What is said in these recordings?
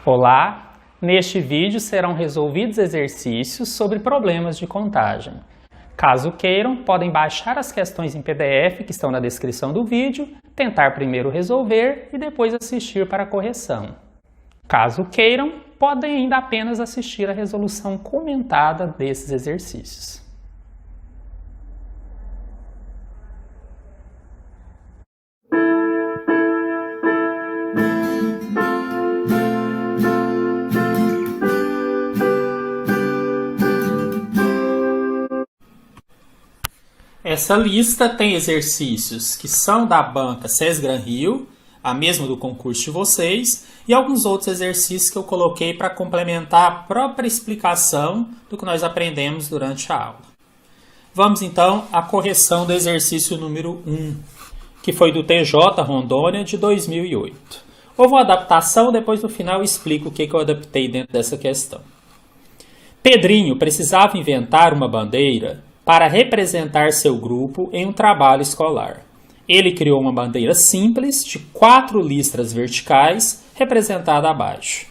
Olá! Neste vídeo serão resolvidos exercícios sobre problemas de contagem. Caso queiram, podem baixar as questões em PDF que estão na descrição do vídeo, tentar primeiro resolver e depois assistir para a correção. Caso queiram, podem ainda apenas assistir a resolução comentada desses exercícios. Essa lista tem exercícios que são da banca SES Gran Rio, a mesma do concurso de vocês, e alguns outros exercícios que eu coloquei para complementar a própria explicação do que nós aprendemos durante a aula. Vamos então à correção do exercício número 1, que foi do TJ Rondônia de 2008. Houve uma adaptação, depois no final eu explico o que eu adaptei dentro dessa questão. Pedrinho precisava inventar uma bandeira para representar seu grupo em um trabalho escolar. Ele criou uma bandeira simples de 4 listras verticais representada abaixo.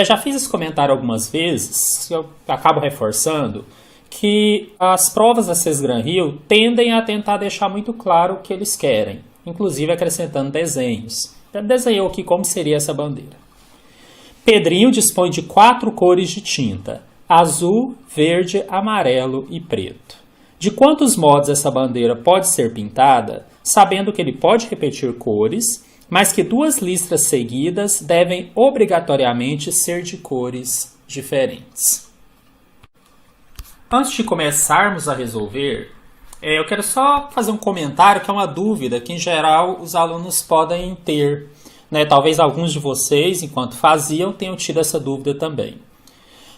Já fiz esse comentário algumas vezes, eu acabo reforçando, que as provas da SES Gran Rio tendem a tentar deixar muito claro o que eles querem, inclusive acrescentando desenhos. Já desenhou aqui como seria essa bandeira. Pedrinho dispõe de 4 cores de tinta: azul, verde, amarelo e preto. De quantos modos essa bandeira pode ser pintada, sabendo que ele pode repetir cores, mas que 2 listras seguidas devem obrigatoriamente ser de cores diferentes. Antes de começarmos a resolver, eu quero só fazer um comentário que é uma dúvida que, em geral, os alunos podem ter. Talvez alguns de vocês, enquanto faziam, tenham tido essa dúvida também.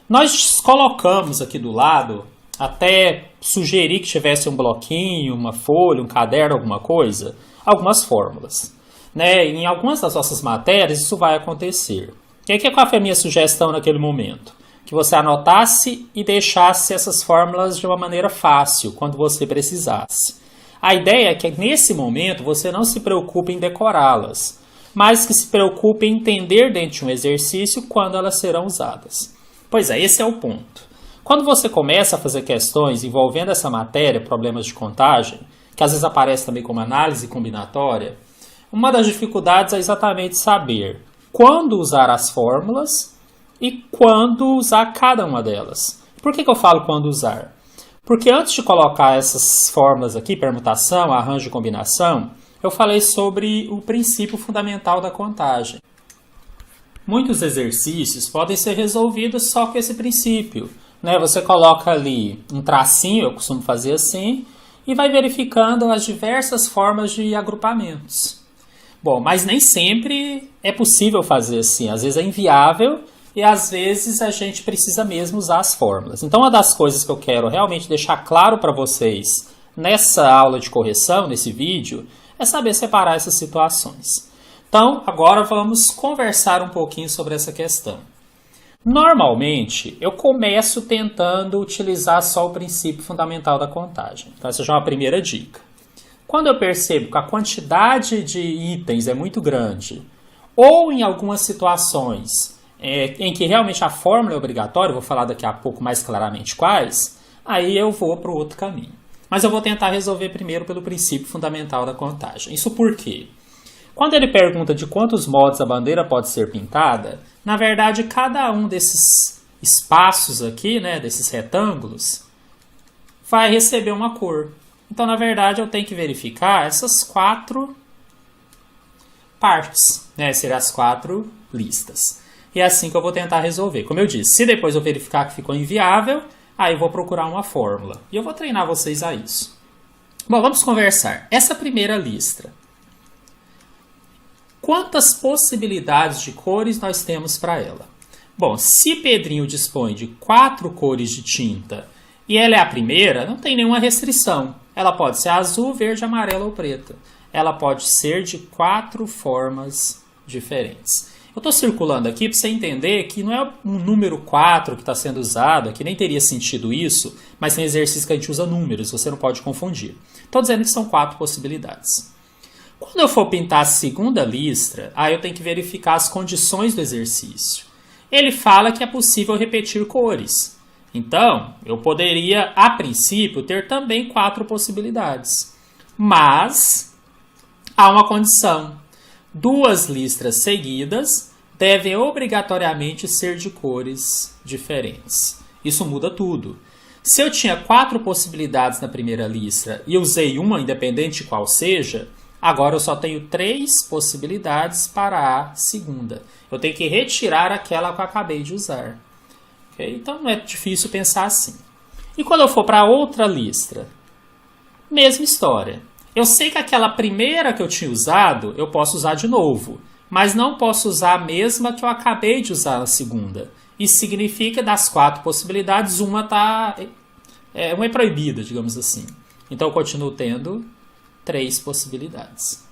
Nós colocamos aqui do lado, até sugeri que tivesse um bloquinho, uma folha, um caderno, alguma coisa, algumas fórmulas. Em algumas das nossas matérias isso vai acontecer. E qual foi a minha sugestão naquele momento? Que você anotasse e deixasse essas fórmulas de uma maneira fácil, quando você precisasse. A ideia é que nesse momento você não se preocupe em decorá-las, mas que se preocupe em entender dentro de um exercício quando elas serão usadas. Pois é, esse é o ponto. Quando você começa a fazer questões envolvendo essa matéria, problemas de contagem, que às vezes aparece também como análise combinatória, uma das dificuldades é exatamente saber quando usar as fórmulas e quando usar cada uma delas. Por que eu falo quando usar? Porque antes de colocar essas fórmulas aqui, permutação, arranjo e combinação, eu falei sobre o princípio fundamental da contagem. Muitos exercícios podem ser resolvidos só com esse princípio. Você coloca ali um tracinho, eu costumo fazer assim, e vai verificando as diversas formas de agrupamentos. Bom, mas nem sempre é possível fazer assim. Às vezes é inviável e às vezes a gente precisa mesmo usar as fórmulas. Então, uma das coisas que eu quero realmente deixar claro para vocês nessa aula de correção, nesse vídeo, é saber separar essas situações. Então, agora vamos conversar um pouquinho sobre essa questão. Normalmente, eu começo tentando utilizar só o princípio fundamental da contagem. Então, essa já é uma primeira dica. Quando eu percebo que a quantidade de itens é muito grande, ou em algumas situações em que realmente a fórmula é obrigatória, vou falar daqui a pouco mais claramente quais, aí eu vou para o outro caminho. Mas eu vou tentar resolver primeiro pelo princípio fundamental da contagem. Isso por quê? Quando ele pergunta de quantos modos a bandeira pode ser pintada, na verdade, cada um desses espaços aqui, desses retângulos, vai receber uma cor. Então, na verdade, eu tenho que verificar essas 4 partes, seriam as 4 listas. E é assim que eu vou tentar resolver. Como eu disse, se depois eu verificar que ficou inviável, aí eu vou procurar uma fórmula. E eu vou treinar vocês a isso. Bom, vamos conversar. Essa primeira lista. Quantas possibilidades de cores nós temos para ela? Bom, se Pedrinho dispõe de 4 cores de tinta e ela é a primeira, não tem nenhuma restrição. Ela pode ser azul, verde, amarela ou preta. Ela pode ser de 4 formas diferentes. Eu estou circulando aqui para você entender que não é um número 4 que está sendo usado, aqui nem teria sentido isso, mas tem exercício que a gente usa números, você não pode confundir. Estou dizendo que são 4 possibilidades. Quando eu for pintar a segunda listra, aí eu tenho que verificar as condições do exercício. ele fala que é possível repetir cores. Então, eu poderia, a princípio, ter também 4 possibilidades. Mas há uma condição. 2 listras seguidas devem obrigatoriamente ser de cores diferentes. Isso muda tudo. Se eu tinha 4 possibilidades na primeira listra e usei uma, independente de qual seja, agora eu só tenho 3 possibilidades para a segunda. Eu tenho que retirar aquela que eu acabei de usar. Okay? Então não é difícil pensar assim. E quando eu for para outra listra? Mesma história. Eu sei que aquela primeira que eu tinha usado, eu posso usar de novo. Mas não posso usar a mesma que eu acabei de usar na segunda. Isso significa que das 4 possibilidades, uma é proibida, digamos assim. Então eu continuo tendo 3 possibilidades.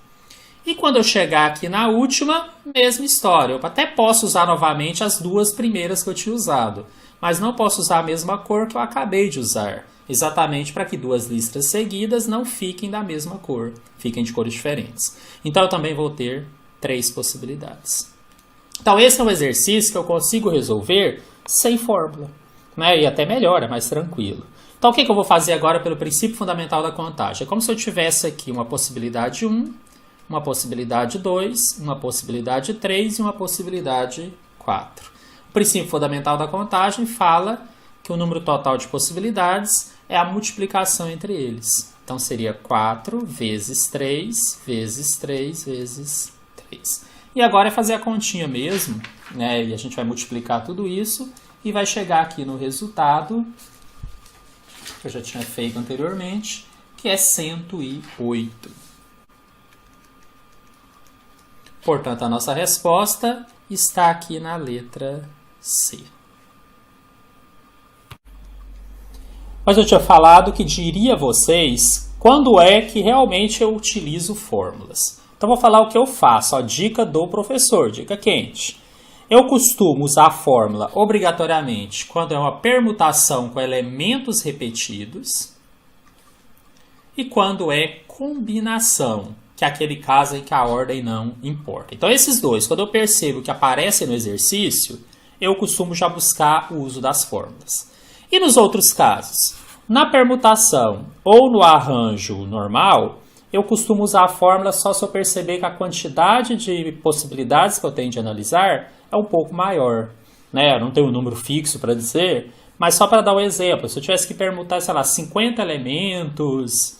E quando eu chegar aqui na última, mesma história. Eu até posso usar novamente as 2 primeiras que eu tinha usado, mas não posso usar a mesma cor que eu acabei de usar, exatamente para que 2 listras seguidas não fiquem da mesma cor, fiquem de cores diferentes. Então eu também vou ter 3 possibilidades. Então esse é um exercício que eu consigo resolver sem fórmula, né? E até melhor, é mais tranquilo. Então o que eu vou fazer agora pelo princípio fundamental da contagem? É como se eu tivesse aqui uma possibilidade 1, uma possibilidade 2, uma possibilidade 3 e uma possibilidade 4. O princípio fundamental da contagem fala que o número total de possibilidades é a multiplicação entre eles. Então seria 4 vezes 3 vezes 3 vezes 3. E agora é fazer a continha mesmo, né? E a gente vai multiplicar tudo isso e vai chegar aqui no resultado que eu já tinha feito anteriormente, que é 108. Portanto, a nossa resposta está aqui na letra C. Mas eu tinha falado que diria a vocês quando é que realmente eu utilizo fórmulas. Então, vou falar o que eu faço. Ó, dica do professor, dica quente. Eu costumo usar a fórmula obrigatoriamente quando é uma permutação com elementos repetidos e quando é combinação, que é aquele caso em que a ordem não importa. Então, esses dois, quando eu percebo que aparecem no exercício, eu costumo já buscar o uso das fórmulas. E nos outros casos? Na permutação ou no arranjo normal, eu costumo usar a fórmula só se eu perceber que a quantidade de possibilidades que eu tenho de analisar é um pouco maior, né? Eu não tenho um número fixo para dizer, mas só para dar um exemplo, se eu tivesse que permutar, sei lá, 50 elementos,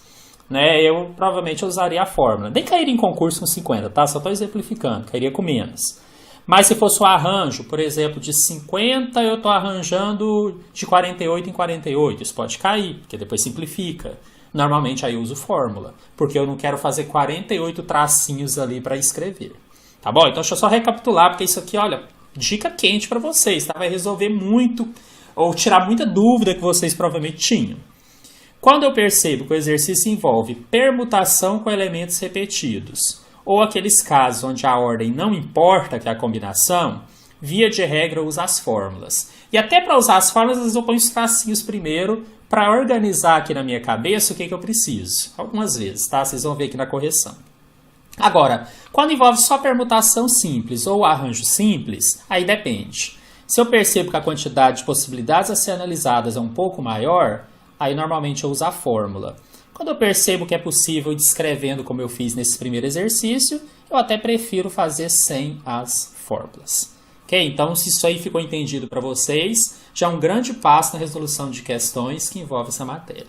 né, eu provavelmente usaria a fórmula. Nem cairia em concurso com 50, tá? Só estou exemplificando, cairia com menos. Mas se fosse um arranjo, por exemplo, de 50, eu estou arranjando de 48 em 48. Isso pode cair, porque depois simplifica. Normalmente aí eu uso fórmula, porque eu não quero fazer 48 tracinhos ali para escrever. Tá bom? Então deixa eu só recapitular, porque isso aqui, olha, dica quente para vocês, tá? Vai resolver muito, ou tirar muita dúvida que vocês provavelmente tinham. Quando eu percebo que o exercício envolve permutação com elementos repetidos, ou aqueles casos onde a ordem não importa, que é a combinação, via de regra eu uso as fórmulas. E até para usar as fórmulas, às vezes eu ponho os tracinhos primeiro, para organizar aqui na minha cabeça o que eu preciso. Algumas vezes, tá? Vocês vão ver aqui na correção. Agora, quando envolve só permutação simples ou arranjo simples, aí depende. Se eu percebo que a quantidade de possibilidades a ser analisadas é um pouco maior, aí normalmente eu uso a fórmula. Quando eu percebo que é possível ir descrevendo como eu fiz nesse primeiro exercício, eu até prefiro fazer sem as fórmulas. Ok? Então, se isso aí ficou entendido para vocês, já é um grande passo na resolução de questões que envolvem essa matéria.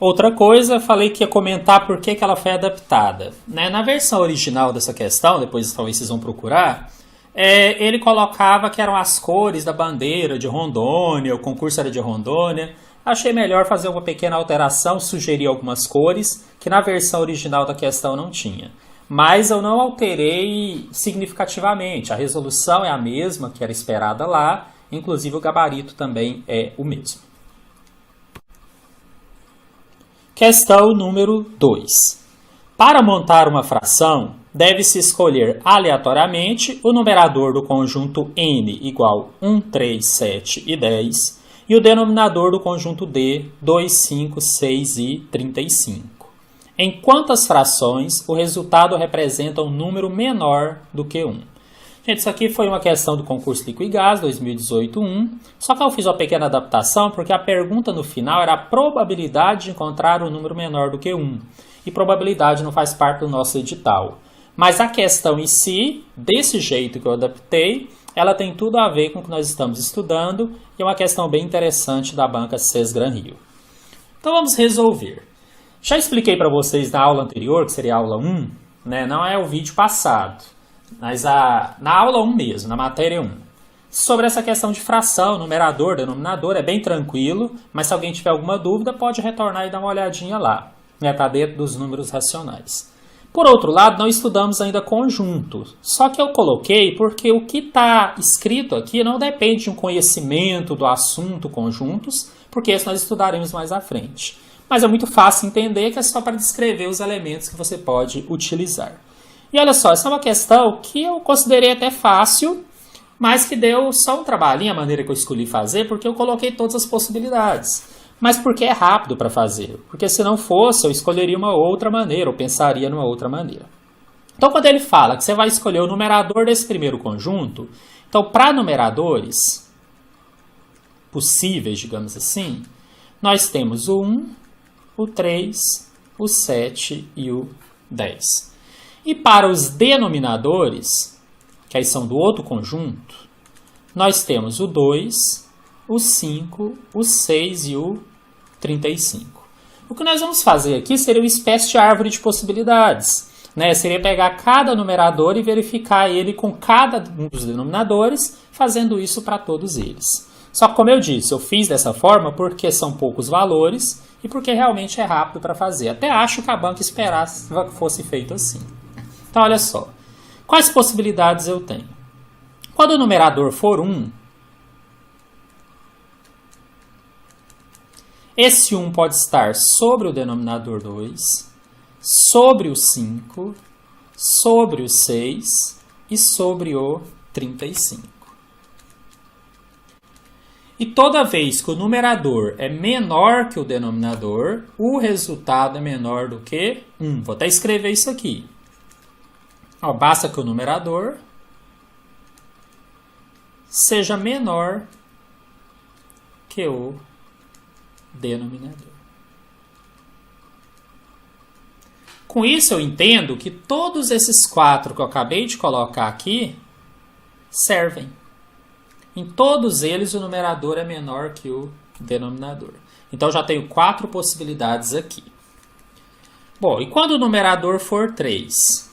Outra coisa, falei que ia comentar por que ela foi adaptada. Né? Na versão original dessa questão, depois talvez vocês vão procurar, ele colocava que eram as cores da bandeira de Rondônia, o concurso era de Rondônia. Achei melhor fazer uma pequena alteração, sugerir algumas cores que na versão original da questão não tinha. Mas eu não alterei significativamente. A resolução é a mesma que era esperada lá, inclusive o gabarito também é o mesmo. Questão número 2. Para montar uma fração, deve-se escolher aleatoriamente o numerador do conjunto n igual 1, 3, 7 e 10 e o denominador do conjunto d, 2, 5, 6 e 35. Em quantas frações o resultado representa um número menor do que 1? Gente, isso aqui foi uma questão do concurso Líquido e Gás 2018-1, só que eu fiz uma pequena adaptação porque a pergunta no final era a probabilidade de encontrar um número menor do que 1. E probabilidade não faz parte do nosso edital. Mas a questão em si, desse jeito que eu adaptei, ela tem tudo a ver com o que nós estamos estudando e é uma questão bem interessante da banca CES Gran Rio. Então vamos resolver. Já expliquei para vocês na aula anterior, que seria a aula 1, né? Não é o vídeo passado, mas na aula 1 mesmo, na matéria 1. Sobre essa questão de fração, numerador, denominador, é bem tranquilo, mas se alguém tiver alguma dúvida pode retornar e dar uma olhadinha lá. Está dentro dos números racionais. Por outro lado, não estudamos ainda conjunto. Só que eu coloquei porque o que está escrito aqui não depende de um conhecimento do assunto conjuntos, porque isso nós estudaremos mais à frente. Mas é muito fácil entender que é só para descrever os elementos que você pode utilizar. E olha só, essa é uma questão que eu considerei até fácil, mas que deu só um trabalhinho a maneira que eu escolhi fazer, porque eu coloquei todas as possibilidades. Mas porque é rápido para fazer. Porque se não fosse, eu escolheria uma outra maneira, ou pensaria numa outra maneira. Então, quando ele fala que você vai escolher o numerador desse primeiro conjunto, então, para numeradores possíveis, digamos assim, nós temos o 1, o 3, o 7 e o 10. E para os denominadores, que aí são do outro conjunto, nós temos o 2, o 5, o 6 e o 35. O que nós vamos fazer aqui seria uma espécie de árvore de possibilidades. Né? Seria pegar cada numerador e verificar ele com cada um dos denominadores, fazendo isso para todos eles. Só que, como eu disse, eu fiz dessa forma porque são poucos valores e porque realmente é rápido para fazer. Até acho que a banca esperasse que fosse feito assim. Então, olha só. Quais possibilidades eu tenho? Quando o numerador for 1, esse 1 pode estar sobre o denominador 2, sobre o 5, sobre o 6 e sobre o 35. E toda vez que o numerador é menor que o denominador, o resultado é menor do que 1. Vou até escrever isso aqui. Ó, basta que o numerador seja menor que o denominador. Com isso eu entendo que todos esses 4 que eu acabei de colocar aqui servem. Em todos eles o numerador é menor que o denominador. Então já tenho 4 possibilidades aqui. Bom, e quando o numerador for 3?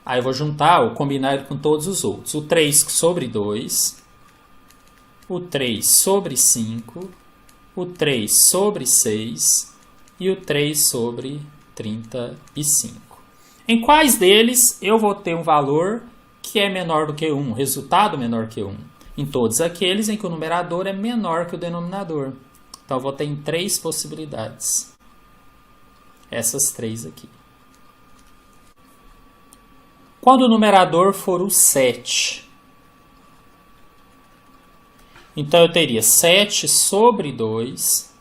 Aí eu vou juntar ou combinar ele com todos os outros. O 3 sobre 2, o 3 sobre 5, o 3 sobre 6 e o 3 sobre 35. Em quais deles eu vou ter um valor que é menor do que 1, resultado menor que 1? Em todos aqueles em que o numerador é menor que o denominador. Então eu vou ter em 3 possibilidades. Essas 3 aqui. Quando o numerador for o 7, então eu teria 7 sobre 2,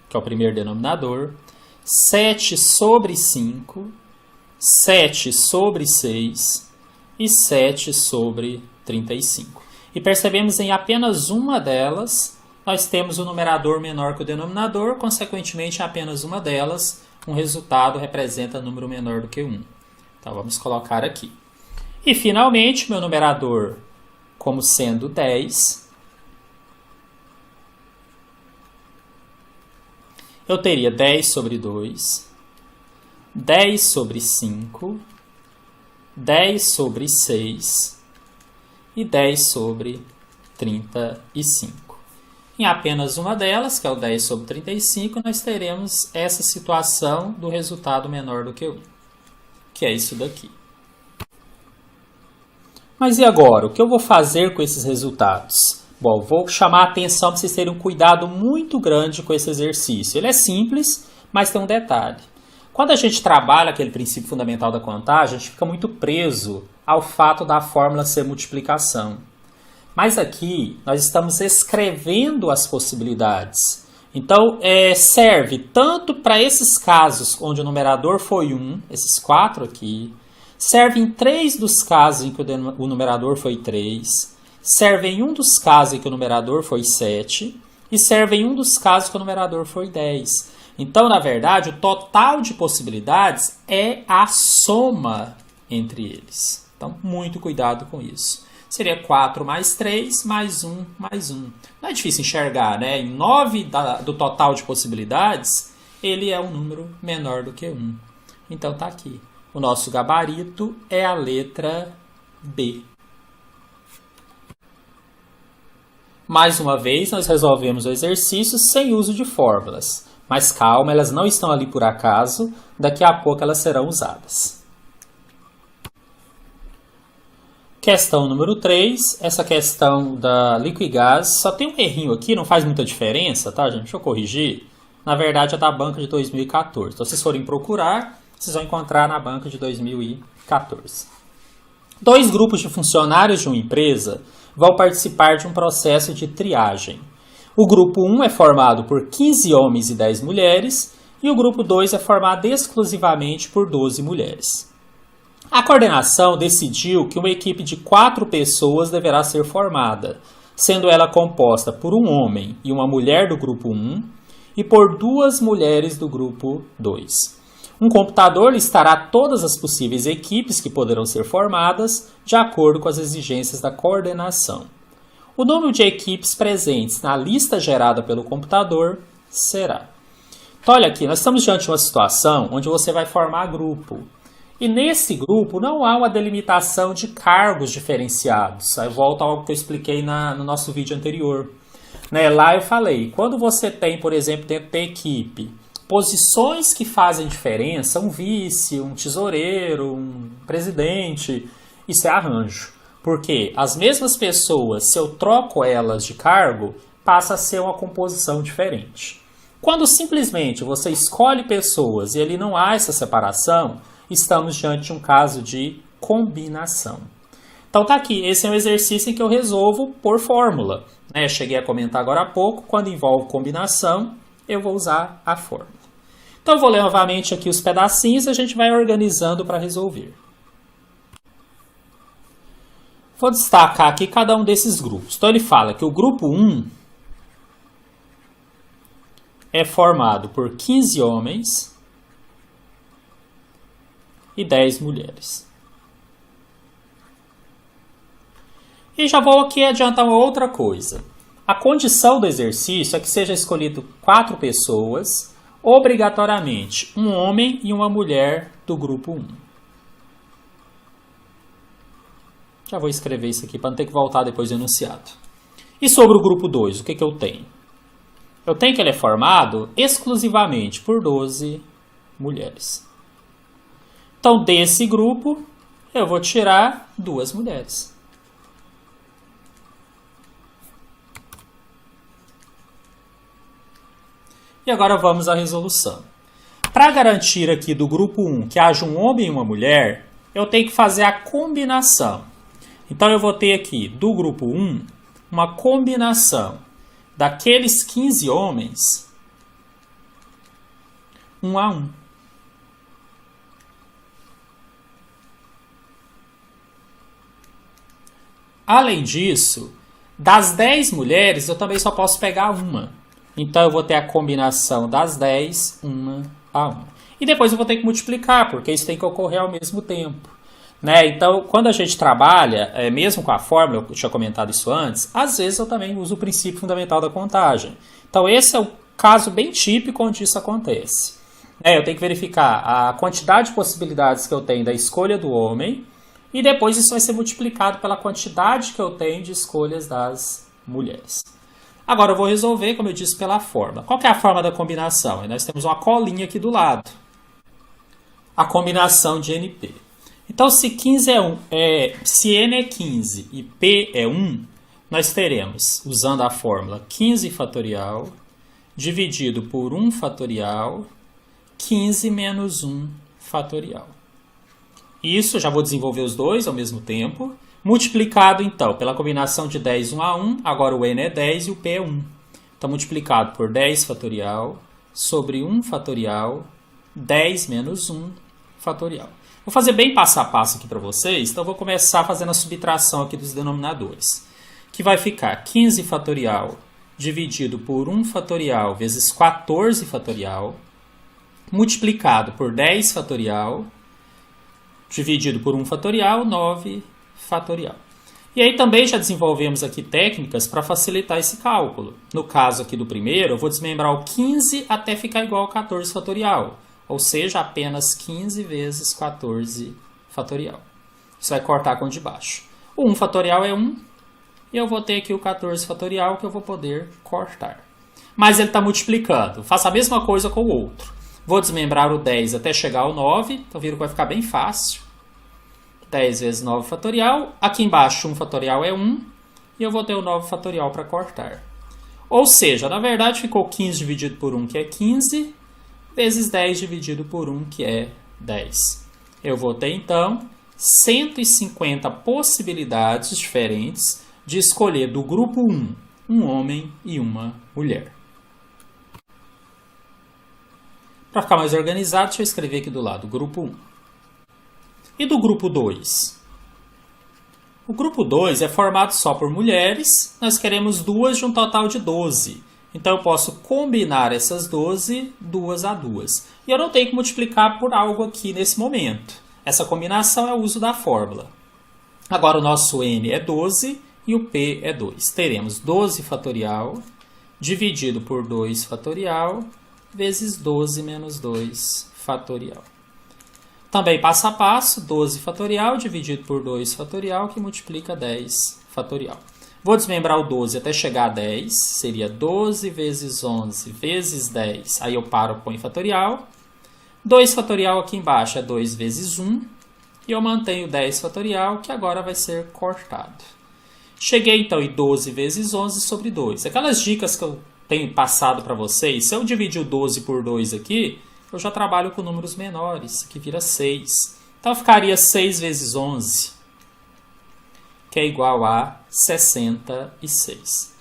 que é o primeiro denominador, 7 sobre 5, 7 sobre 6 e 7 sobre 35. E percebemos em apenas uma delas, nós temos o numerador menor que o denominador, consequentemente em apenas uma delas, um resultado representa número menor do que 1. Então vamos colocar aqui. E finalmente, meu numerador como sendo 10, eu teria 10 sobre 2, 10 sobre 5, 10 sobre 6 e 10 sobre 35. Em apenas uma delas, que é o 10 sobre 35, nós teremos essa situação do resultado menor do que 1, que é isso daqui. Mas e agora? O que eu vou fazer com esses resultados? Bom, vou chamar a atenção para vocês terem um cuidado muito grande com esse exercício. Ele é simples, mas tem um detalhe. Quando a gente trabalha aquele princípio fundamental da contagem, a gente fica muito preso ao fato da fórmula ser multiplicação. Mas aqui nós estamos escrevendo as possibilidades. Então, serve tanto para esses casos onde o numerador foi 1, esses 4 aqui, serve em 3 dos casos em que o numerador foi 3, serve em um dos casos em que o numerador foi 7 e serve em um dos casos que o numerador foi 10. Então, na verdade, o total de possibilidades é a soma entre eles. Então, muito cuidado com isso. Seria 4 mais 3 mais 1 mais 1. Não é difícil enxergar, né? Em 9 do total de possibilidades, ele é um número menor do que 1. Então, está aqui. O nosso gabarito é a letra B. Mais uma vez, nós resolvemos o exercício sem uso de fórmulas. Mas calma, elas não estão ali por acaso. Daqui a pouco elas serão usadas. Questão número 3. Essa questão da Liquigás. Só tem um errinho aqui, não faz muita diferença, tá, gente? Deixa eu corrigir. Na verdade, é da banca de 2014. Então, se vocês forem procurar, vocês vão encontrar na banca de 2014. 2 grupos de funcionários de uma empresa vão participar de um processo de triagem. O grupo 1 é formado por 15 homens e 10 mulheres e o grupo 2 é formado exclusivamente por 12 mulheres. A coordenação decidiu que uma equipe de 4 pessoas deverá ser formada, sendo ela composta por um homem e uma mulher do grupo 1 e por 2 mulheres do grupo 2. Um computador listará todas as possíveis equipes que poderão ser formadas de acordo com as exigências da coordenação. O número de equipes presentes na lista gerada pelo computador será. Então, olha aqui, nós estamos diante de uma situação onde você vai formar grupo. E nesse grupo não há uma delimitação de cargos diferenciados. Aí volta ao que eu expliquei no nosso vídeo anterior. Né? Lá eu falei, quando você tem, por exemplo, dentro da equipe, posições que fazem diferença, um vice, um tesoureiro, um presidente, isso é arranjo. Porque as mesmas pessoas, se eu troco elas de cargo, passa a ser uma composição diferente. Quando simplesmente você escolhe pessoas e ali não há essa separação, estamos diante de um caso de combinação. Então tá aqui, esse é um exercício em que eu resolvo por fórmula. Né? Cheguei a comentar agora há pouco, quando envolve combinação, eu vou usar a fórmula. Então eu vou ler novamente aqui os pedacinhos e a gente vai organizando para resolver. Vou destacar aqui cada um desses grupos. Então ele fala que o grupo 1 é formado por 15 homens e 10 mulheres. E já vou aqui adiantar uma outra coisa. A condição do exercício é que seja escolhido 4 pessoas, obrigatoriamente um homem e uma mulher do grupo 1. Já vou escrever isso aqui para não ter que voltar depois do enunciado. E sobre o grupo 2, o que eu tenho? Eu tenho que ele é formado exclusivamente por 12 mulheres. Então, desse grupo, eu vou tirar 2 mulheres. E agora vamos à resolução. Para garantir aqui do grupo 1 que haja um homem e uma mulher, eu tenho que fazer a combinação. Então, eu vou ter aqui, do grupo 1, uma combinação daqueles 15 homens, 1 a 1. Além disso, das 10 mulheres, eu também só posso pegar uma. Então, eu vou ter a combinação das 10, 1 a 1. E depois eu vou ter que multiplicar, porque isso tem que ocorrer ao mesmo tempo. Né? Então, quando a gente trabalha, mesmo com a fórmula, eu tinha comentado isso antes, às vezes eu também uso o princípio fundamental da contagem. Então, esse é o caso bem típico onde isso acontece. Eu tenho que verificar a quantidade de possibilidades que eu tenho da escolha do homem e depois isso vai ser multiplicado pela quantidade que eu tenho de escolhas das mulheres. Agora eu vou resolver, como eu disse, pela fórmula. Qual que é a forma da combinação? Nós temos uma colinha aqui do lado. A combinação de NP. Então, se 15 se N é 15 e P é 1, nós teremos, usando a fórmula 15 fatorial, dividido por 1 fatorial, 15 menos 1 fatorial. Isso, já vou desenvolver os dois ao mesmo tempo, multiplicado, então, pela combinação de 10, 1 a 1, agora o N é 10 e o P é 1. Então, multiplicado por 10 fatorial sobre 1 fatorial, 10 menos 1 fatorial. Vou fazer bem passo a passo aqui para vocês, então vou começar fazendo a subtração aqui dos denominadores. Que vai ficar 15 fatorial dividido por 1 fatorial vezes 14 fatorial, multiplicado por 10 fatorial, dividido por 1 fatorial, 9 fatorial. E aí também já desenvolvemos aqui técnicas para facilitar esse cálculo. No caso aqui do primeiro, eu vou desmembrar o 15 até ficar igual ao 14 fatorial. Ou seja, apenas 15 vezes 14 fatorial. Isso vai cortar com o de baixo. O 1 fatorial é 1. E eu vou ter aqui o 14 fatorial que eu vou poder cortar. Mas ele está multiplicando. Faça a mesma coisa com o outro. Vou desmembrar o 10 até chegar ao 9. Então viram que vai ficar bem fácil. 10 vezes 9 fatorial. Aqui embaixo 1 fatorial é 1. E eu vou ter o 9 fatorial para cortar. Ou seja, na verdade ficou 15 dividido por 1, que é 15. Vezes 10 dividido por 1, que é 10. Eu vou ter, então, 150 possibilidades diferentes de escolher do grupo 1, um homem e uma mulher. Para ficar mais organizado, deixa eu escrever aqui do lado, grupo 1. E do grupo 2? O grupo 2 é formado só por mulheres, nós queremos duas de um total de 12. Então, eu posso combinar essas 12, 2 a 2. E eu não tenho que multiplicar por algo aqui nesse momento. Essa combinação é o uso da fórmula. Agora, o nosso M é 12 e o P é 2. Teremos 12 fatorial dividido por 2 fatorial vezes 12 menos 2 fatorial. Também passo a passo, 12 fatorial dividido por 2 fatorial, que multiplica 10 fatorial. Vou desmembrar o 12 até chegar a 10, seria 12 vezes 11 vezes 10, aí eu paro, põe fatorial. 2 fatorial aqui embaixo é 2 vezes 1, e eu mantenho 10 fatorial, que agora vai ser cortado. Cheguei então em 12 vezes 11 sobre 2. Aquelas dicas que eu tenho passado para vocês, se eu dividir o 12 por 2 aqui, eu já trabalho com números menores, que vira 6. Então ficaria 6 vezes 11. Que é igual a 66.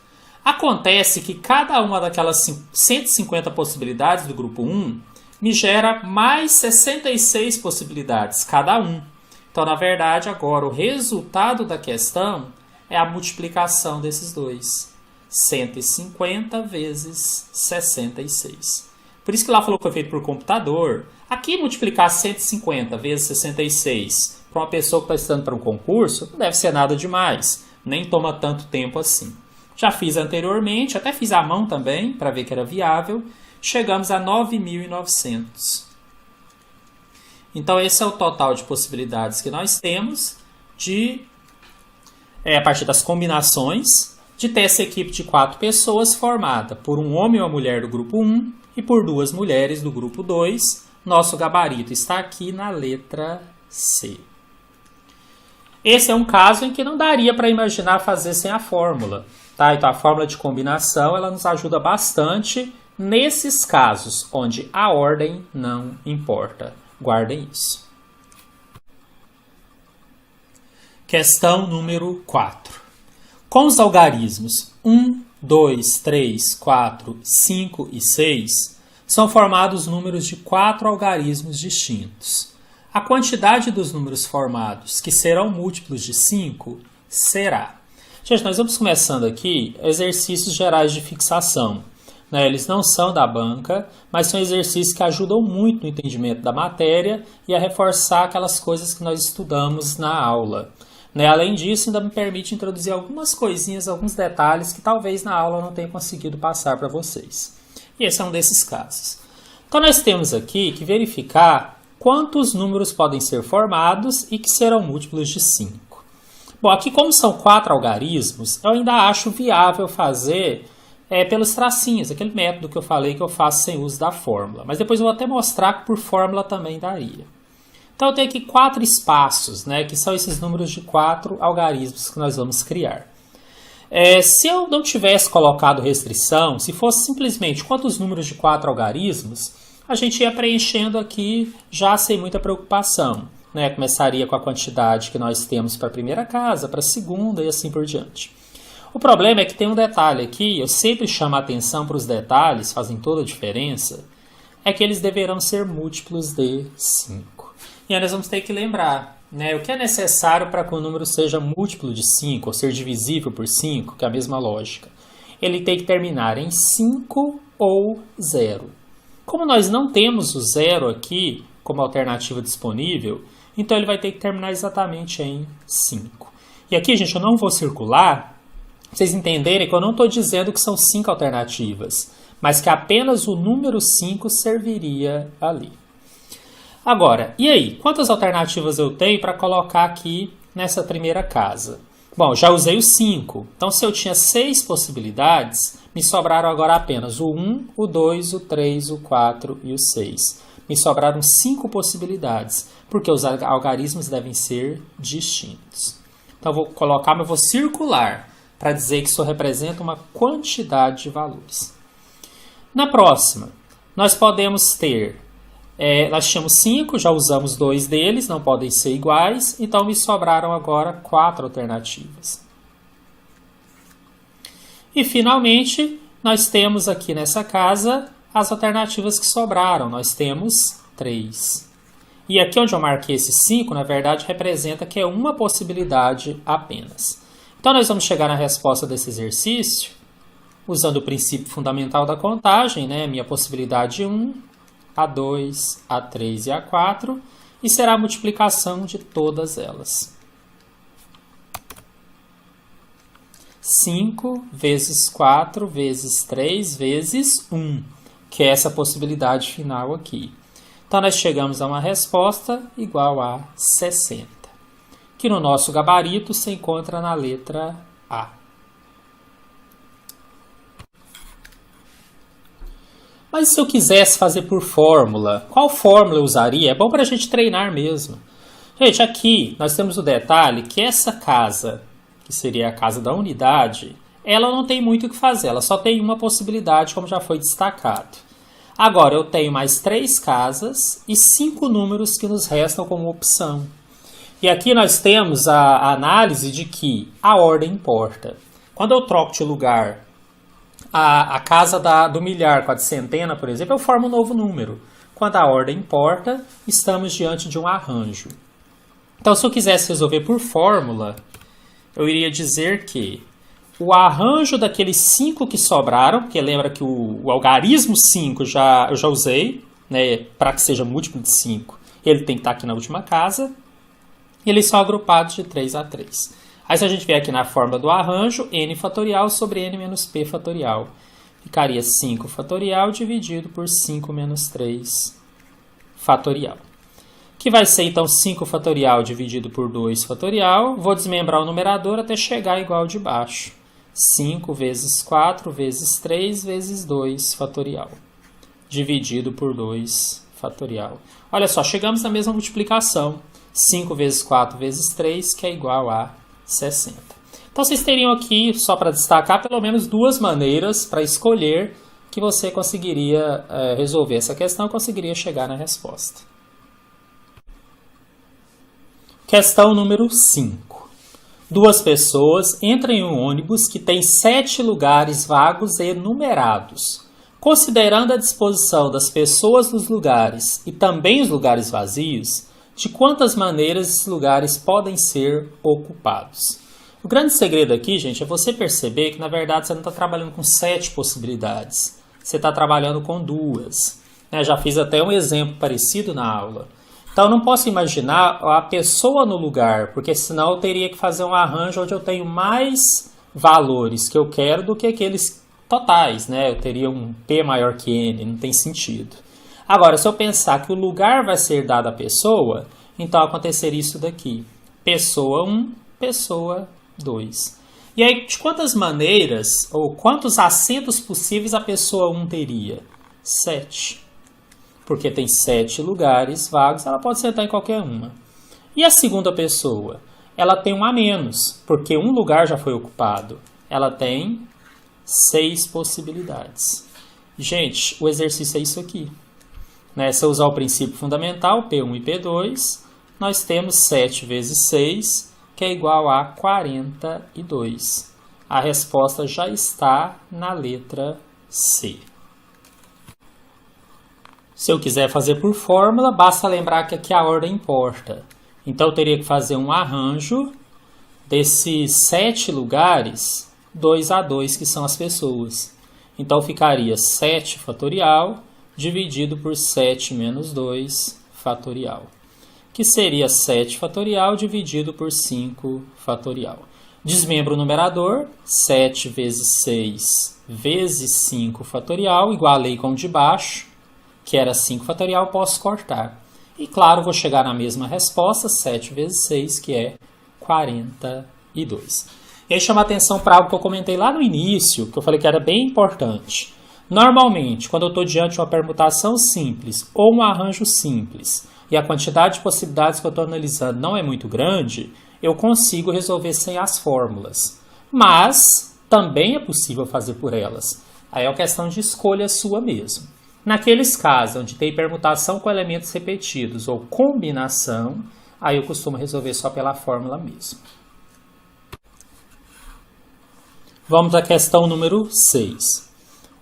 Acontece que cada uma daquelas 150 possibilidades do grupo 1 me gera mais 66 possibilidades, cada um. Então, na verdade, agora o resultado da questão é a multiplicação desses dois. 150 vezes 66. Por isso que lá falou que foi feito por computador. Aqui, multiplicar 150 vezes 66 para uma pessoa que está estudando para um concurso, não deve ser nada demais, nem toma tanto tempo assim. Já fiz anteriormente, até fiz à mão também, para ver que era viável, chegamos a 9.900. Então esse é o total de possibilidades que nós temos a partir das combinações, de ter essa equipe de 4 pessoas formada por um homem ou uma mulher do grupo 1 e por 2 mulheres do grupo 2. Nosso gabarito está aqui na letra C. Esse é um caso em que não daria para imaginar fazer sem a fórmula. Tá? Então, a fórmula de combinação ela nos ajuda bastante nesses casos onde a ordem não importa. Guardem isso. Questão número 4. Com os algarismos 1, 2, 3, 4, 5 e 6, são formados números de 4 algarismos distintos. A quantidade dos números formados, que serão múltiplos de 5, será... Gente, nós vamos começando aqui exercícios gerais de fixação. Eles não são da banca, mas são exercícios que ajudam muito no entendimento da matéria e a reforçar aquelas coisas que nós estudamos na aula. Além disso, ainda me permite introduzir algumas coisinhas, alguns detalhes que talvez na aula eu não tenha conseguido passar para vocês. E esse é um desses casos. Então, nós temos aqui que verificar quantos números podem ser formados e que serão múltiplos de 5. Bom, aqui como são 4 algarismos, eu ainda acho viável fazer pelos tracinhos, aquele método que eu falei que eu faço sem uso da fórmula. Mas depois eu vou até mostrar que por fórmula também daria. Então eu tenho aqui 4 espaços, que são esses números de 4 algarismos que nós vamos criar. Se eu não tivesse colocado restrição, se fosse simplesmente quantos números de 4 algarismos, a gente ia preenchendo aqui já sem muita preocupação. Começaria com a quantidade que nós temos para a primeira casa, para a segunda e assim por diante. O problema é que tem um detalhe aqui, eu sempre chamo a atenção para os detalhes, fazem toda a diferença, é que eles deverão ser múltiplos de 5. E aí nós vamos ter que lembrar, né, o que é necessário para que o número seja múltiplo de 5, ou ser divisível por 5, que é a mesma lógica. Ele tem que terminar em 5 ou 0. Como nós não temos o 0 aqui como alternativa disponível, então ele vai ter que terminar exatamente em 5. E aqui, gente, eu não vou circular, pra vocês entenderem que eu não estou dizendo que são 5 alternativas, mas que apenas o número 5 serviria ali. Agora, e aí? Quantas alternativas eu tenho para colocar aqui nessa primeira casa? Bom, já usei o 5. Então, se eu tinha 6 possibilidades, me sobraram agora apenas o 1, o 2, o 3, o 4 e o 6. Me sobraram 5 possibilidades, porque os algarismos devem ser distintos. Então, eu vou colocar, mas eu vou circular, para dizer que isso representa uma quantidade de valores. Na próxima, nós podemos ter, nós tínhamos 5, já usamos 2 deles, não podem ser iguais, então me sobraram agora 4 alternativas. E finalmente, nós temos aqui nessa casa as alternativas que sobraram, nós temos 3. E aqui onde eu marquei esse 5, na verdade, representa que é uma possibilidade apenas. Então, nós vamos chegar na resposta desse exercício usando o princípio fundamental da contagem, né? Minha possibilidade 1, A2, A3 e A4, e será a multiplicação de todas elas. 5 vezes 4 vezes 3 vezes 1, que é essa possibilidade final aqui. Então, nós chegamos a uma resposta igual a 60, que no nosso gabarito se encontra na letra A. Mas se eu quisesse fazer por fórmula, qual fórmula eu usaria? É bom para a gente treinar mesmo. Gente, aqui nós temos o detalhe que essa casa, que seria a casa da unidade, ela não tem muito o que fazer, ela só tem uma possibilidade, como já foi destacado. Agora, eu tenho mais 3 casas e 5 números que nos restam como opção. E aqui nós temos a análise de que a ordem importa. Quando eu troco de lugar a casa do milhar com a de centena, por exemplo, eu formo um novo número. Quando a ordem importa, estamos diante de um arranjo. Então, se eu quisesse resolver por fórmula, eu iria dizer que o arranjo daqueles 5 que sobraram, porque lembra que o algarismo 5 eu já usei, né, para que seja múltiplo de 5, ele tem que estar aqui na última casa, e eles são agrupados de 3 a 3. Aí se a gente vier aqui na fórmula do arranjo, n fatorial sobre n menos p fatorial. Ficaria 5 fatorial dividido por 5 menos 3 fatorial. Que vai ser então 5 fatorial dividido por 2 fatorial. Vou desmembrar o numerador até chegar igual ao de baixo. 5 vezes 4 vezes 3 vezes 2 fatorial. Dividido por 2 fatorial. Olha só, chegamos na mesma multiplicação. 5 vezes 4 vezes 3, que é igual a 60. Então, vocês teriam aqui, só para destacar, pelo menos 2 maneiras para escolher que você conseguiria resolver essa questão, conseguiria chegar na resposta. Questão número 5. 2 pessoas entram em um ônibus que tem 7 lugares vagos e numerados. Considerando a disposição das pessoas nos lugares e também os lugares vazios, de quantas maneiras esses lugares podem ser ocupados? O grande segredo aqui, gente, é você perceber que, na verdade, você não está trabalhando com 7 possibilidades. Você está trabalhando com 2. Já fiz até um exemplo parecido na aula. Então, eu não posso imaginar a pessoa no lugar, porque senão eu teria que fazer um arranjo onde eu tenho mais valores que eu quero do que aqueles totais, né? Eu teria um P maior que N, não tem sentido. Agora, se eu pensar que o lugar vai ser dado à pessoa, então aconteceria isso daqui. Pessoa 1, pessoa 2. E aí, de quantas maneiras, ou quantos assentos possíveis a pessoa 1 teria? 7. Porque tem 7 lugares vagos, ela pode sentar em qualquer uma. E a segunda pessoa? Ela tem um a menos, porque um lugar já foi ocupado. Ela tem 6 possibilidades. Gente, o exercício é isso aqui. Se eu usar o princípio fundamental, P1 e P2, nós temos 7 vezes 6, que é igual a 42. A resposta já está na letra C. Se eu quiser fazer por fórmula, basta lembrar que aqui a ordem importa. Então eu teria que fazer um arranjo desses 7 lugares, 2 a 2, que são as pessoas. Então ficaria 7 fatorial dividido por 7 menos 2 fatorial, que seria 7 fatorial dividido por 5 fatorial. Desmembro o numerador, 7 vezes 6 vezes 5 fatorial, igualei com o de baixo, que era 5 fatorial, posso cortar. E claro, vou chegar na mesma resposta, 7 vezes 6, que é 42. E aí chama atenção para algo que eu comentei lá no início, que eu falei que era bem importante. Normalmente, quando eu estou diante de uma permutação simples ou um arranjo simples, e a quantidade de possibilidades que eu estou analisando não é muito grande, eu consigo resolver sem as fórmulas. Mas também é possível fazer por elas. Aí é uma questão de escolha sua mesmo. Naqueles casos onde tem permutação com elementos repetidos ou combinação, aí eu costumo resolver só pela fórmula mesmo. Vamos à questão número 6.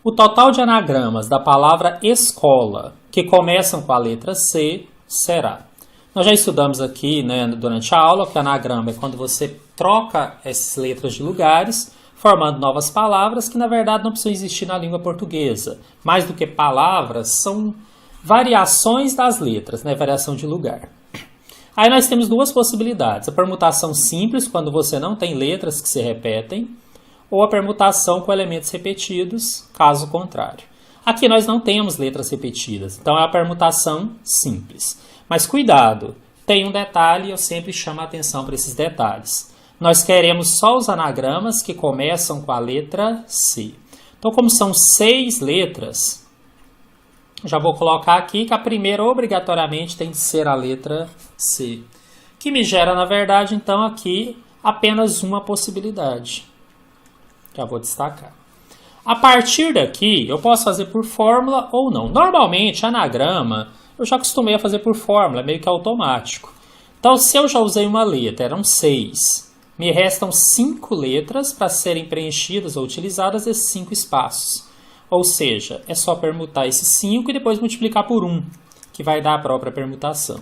O total de anagramas da palavra escola, que começam com a letra C, será. Nós já estudamos aqui, né, durante a aula que anagrama é quando você troca essas letras de lugares, formando novas palavras que, na verdade, não precisam existir na língua portuguesa. Mais do que palavras, são variações das letras, né? Variação de lugar. Aí nós temos duas possibilidades. A permutação simples, quando você não tem letras que se repetem, ou a permutação com elementos repetidos, caso contrário. Aqui nós não temos letras repetidas, então é a permutação simples. Mas cuidado, tem um detalhe e eu sempre chamo a atenção para esses detalhes. Nós queremos só os anagramas que começam com a letra C. Então, como são 6 letras, já vou colocar aqui que a primeira obrigatoriamente tem que ser a letra C. Que me gera, na verdade, então, aqui apenas uma possibilidade. Já vou destacar. A partir daqui, eu posso fazer por fórmula ou não. Normalmente, anagrama, eu já acostumei a fazer por fórmula, é meio que automático. Então, se eu já usei uma letra, eram 6. Me restam 5 letras para serem preenchidas ou utilizadas esses 5 espaços. Ou seja, é só permutar esses 5 e depois multiplicar por 1, que vai dar a própria permutação.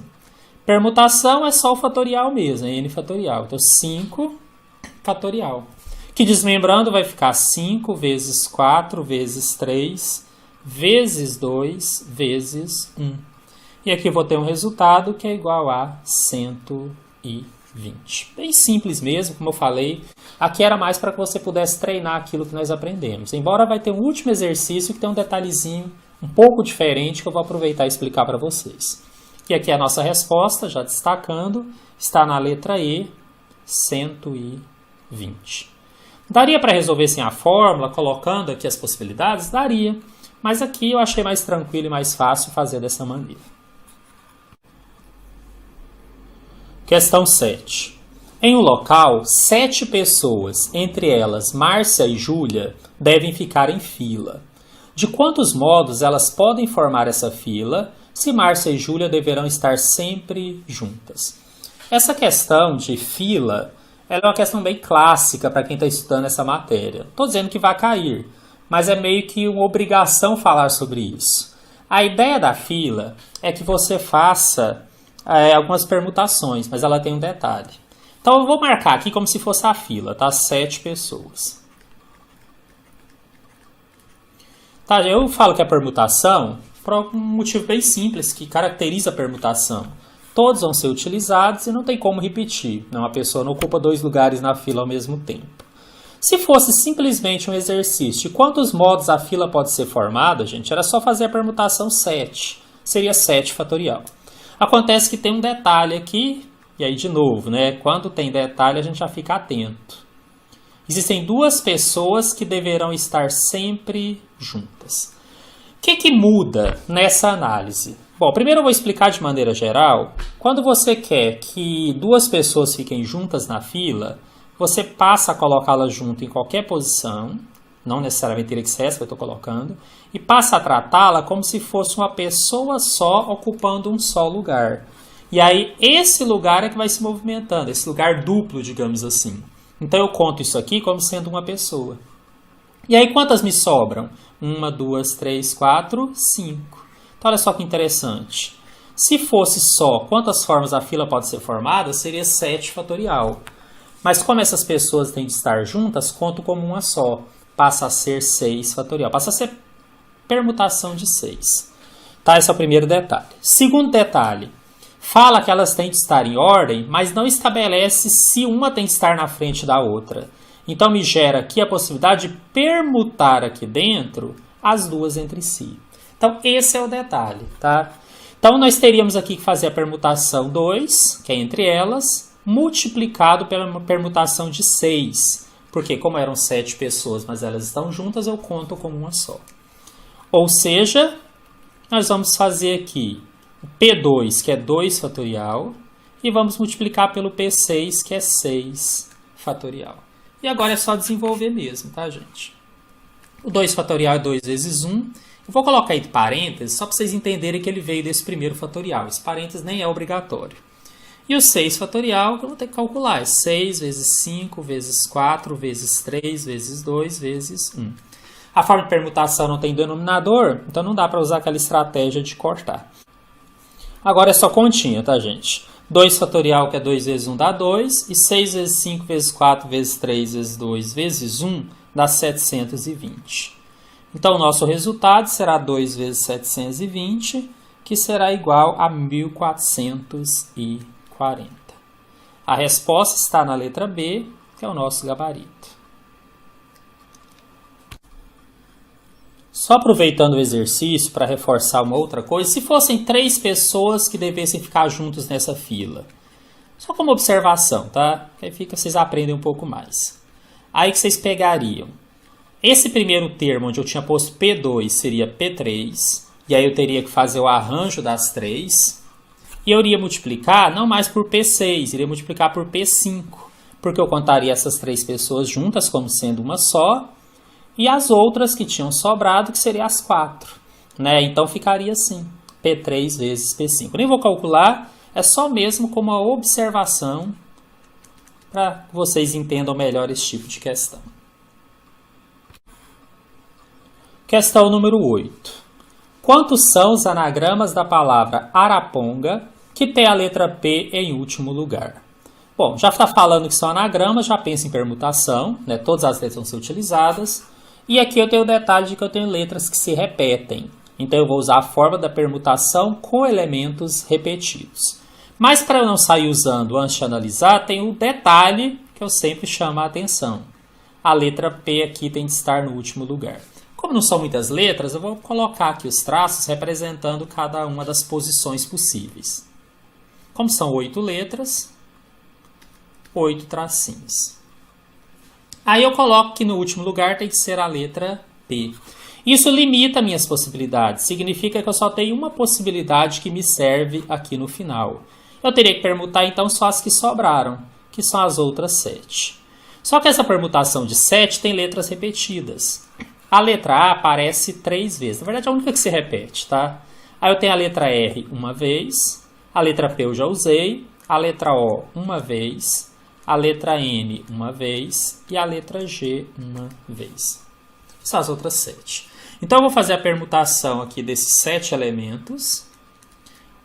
Permutação é só o fatorial mesmo, é n fatorial. Então, 5 fatorial. Que desmembrando vai ficar 5 vezes 4 vezes 3 vezes 2 vezes 1. E aqui eu vou ter um resultado que é igual a 120. Bem simples mesmo, como eu falei. Aqui era mais para que você pudesse treinar aquilo que nós aprendemos. Embora vai ter um último exercício que tem um detalhezinho um pouco diferente que eu vou aproveitar e explicar para vocês. E aqui a nossa resposta, já destacando, está na letra E, 120. Daria para resolver sem a fórmula, colocando aqui as possibilidades? Daria. Mas aqui eu achei mais tranquilo e mais fácil fazer dessa maneira. Questão 7. Em um local, 7 pessoas, entre elas Márcia e Júlia, devem ficar em fila. De quantos modos elas podem formar essa fila se Márcia e Júlia deverão estar sempre juntas? Essa questão de fila ela é uma questão bem clássica para quem está estudando essa matéria. Estou dizendo que vai cair, mas é meio que uma obrigação falar sobre isso. A ideia da fila é que você faça algumas permutações, mas ela tem um detalhe. Então eu vou marcar aqui como se fosse a fila, tá? 7 pessoas. Tá, eu falo que é permutação por um motivo bem simples que caracteriza a permutação. Todos vão ser utilizados e não tem como repetir. Uma pessoa não ocupa 2 lugares na fila ao mesmo tempo. Se fosse simplesmente um exercício de quantos modos a fila pode ser formada, gente, era só fazer a permutação 7. Seria 7 fatorial. Acontece que tem um detalhe aqui, e aí de novo, né? Quando tem detalhe a gente já fica atento. Existem 2 pessoas que deverão estar sempre juntas. O que muda nessa análise? Bom, primeiro eu vou explicar de maneira geral. Quando você quer que 2 pessoas fiquem juntas na fila, você passa a colocá-las junto em qualquer posição, não necessariamente teria que ser essa que eu estou colocando, e passa a tratá-la como se fosse uma pessoa só ocupando um só lugar. E aí esse lugar é que vai se movimentando, esse lugar duplo, digamos assim. Então eu conto isso aqui como sendo uma pessoa. E aí quantas me sobram? 1, 2, 3, 4, 5. Então, olha só que interessante. Se fosse só quantas formas a fila pode ser formada, seria 7 fatorial. Mas como essas pessoas têm de estar juntas, conto como uma só. Passa a ser 6 fatorial. Passa a ser permutação de 6. Tá? Esse é o primeiro detalhe. Segundo detalhe. Fala que elas têm de estar em ordem, mas não estabelece se uma tem de estar na frente da outra. Então me gera aqui a possibilidade de permutar aqui dentro as duas entre si. Então esse é o detalhe, tá? Então nós teríamos aqui que fazer a permutação 2, que é entre elas, multiplicado pela permutação de 6. Porque como eram 7 pessoas, mas elas estão juntas, eu conto como uma só. Ou seja, nós vamos fazer aqui o P2, que é 2 fatorial, e vamos multiplicar pelo P6, que é 6 fatorial. E agora é só desenvolver mesmo, tá, gente? O 2 fatorial é 2 vezes 1. Eu vou colocar entre parênteses, só para vocês entenderem que ele veio desse primeiro fatorial. Esse parênteses nem é obrigatório. E o 6 fatorial, que eu vou ter que calcular, é 6 vezes 5, vezes 4, vezes 3, vezes 2, vezes 1. A forma de permutação não tem denominador, então não dá para usar aquela estratégia de cortar. Agora é só continha, tá, gente? 2 fatorial, que é 2 vezes 1, dá 2. E 6 vezes 5, vezes 4, vezes 3, vezes 2, vezes 1, dá 720. Então, o nosso resultado será 2 vezes 720, que será igual a 1440. A resposta está na letra B, que é o nosso gabarito. Só aproveitando o exercício para reforçar uma outra coisa, se fossem 3 pessoas que devessem ficar juntos nessa fila, só como observação, tá? Que aí fica, vocês aprendem um pouco mais. Aí que vocês pegariam esse primeiro termo, onde eu tinha posto P2, seria P3, e aí eu teria que fazer o arranjo das 3, e eu iria multiplicar não mais por P6, iria multiplicar por P5, porque eu contaria essas 3 pessoas juntas como sendo uma só, e as outras que tinham sobrado, que seriam as 4. Né? Então ficaria assim, P3 vezes P5. Eu nem vou calcular, é só mesmo como uma observação para que vocês entendam melhor esse tipo de questão. Questão número 8. Quantos são os anagramas da palavra Araponga que tem a letra P em último lugar? Bom, já está falando que são anagramas, já pensa em permutação, né? Todas as letras vão ser utilizadas. E aqui eu tenho o detalhe de que eu tenho letras que se repetem. Então eu vou usar a forma da permutação com elementos repetidos. Mas para eu não sair usando antes de analisar, tem o detalhe que eu sempre chamo a atenção. A letra P aqui tem de estar no último lugar. Como não são muitas letras, eu vou colocar aqui os traços representando cada uma das posições possíveis. Como são 8 letras, 8 tracinhos. Aí eu coloco que no último lugar tem que ser a letra P. Isso limita minhas possibilidades. Significa que eu só tenho uma possibilidade que me serve aqui no final. Eu teria que permutar então só as que sobraram, que são as outras 7. Só que essa permutação de 7 tem letras repetidas. A letra A aparece 3 vezes. Na verdade, é a única que se repete, tá? Aí eu tenho a letra R uma vez, a letra P eu já usei, a letra O uma vez, a letra N uma vez e a letra G uma vez. São as outras 7. Então, eu vou fazer a permutação aqui desses 7 elementos,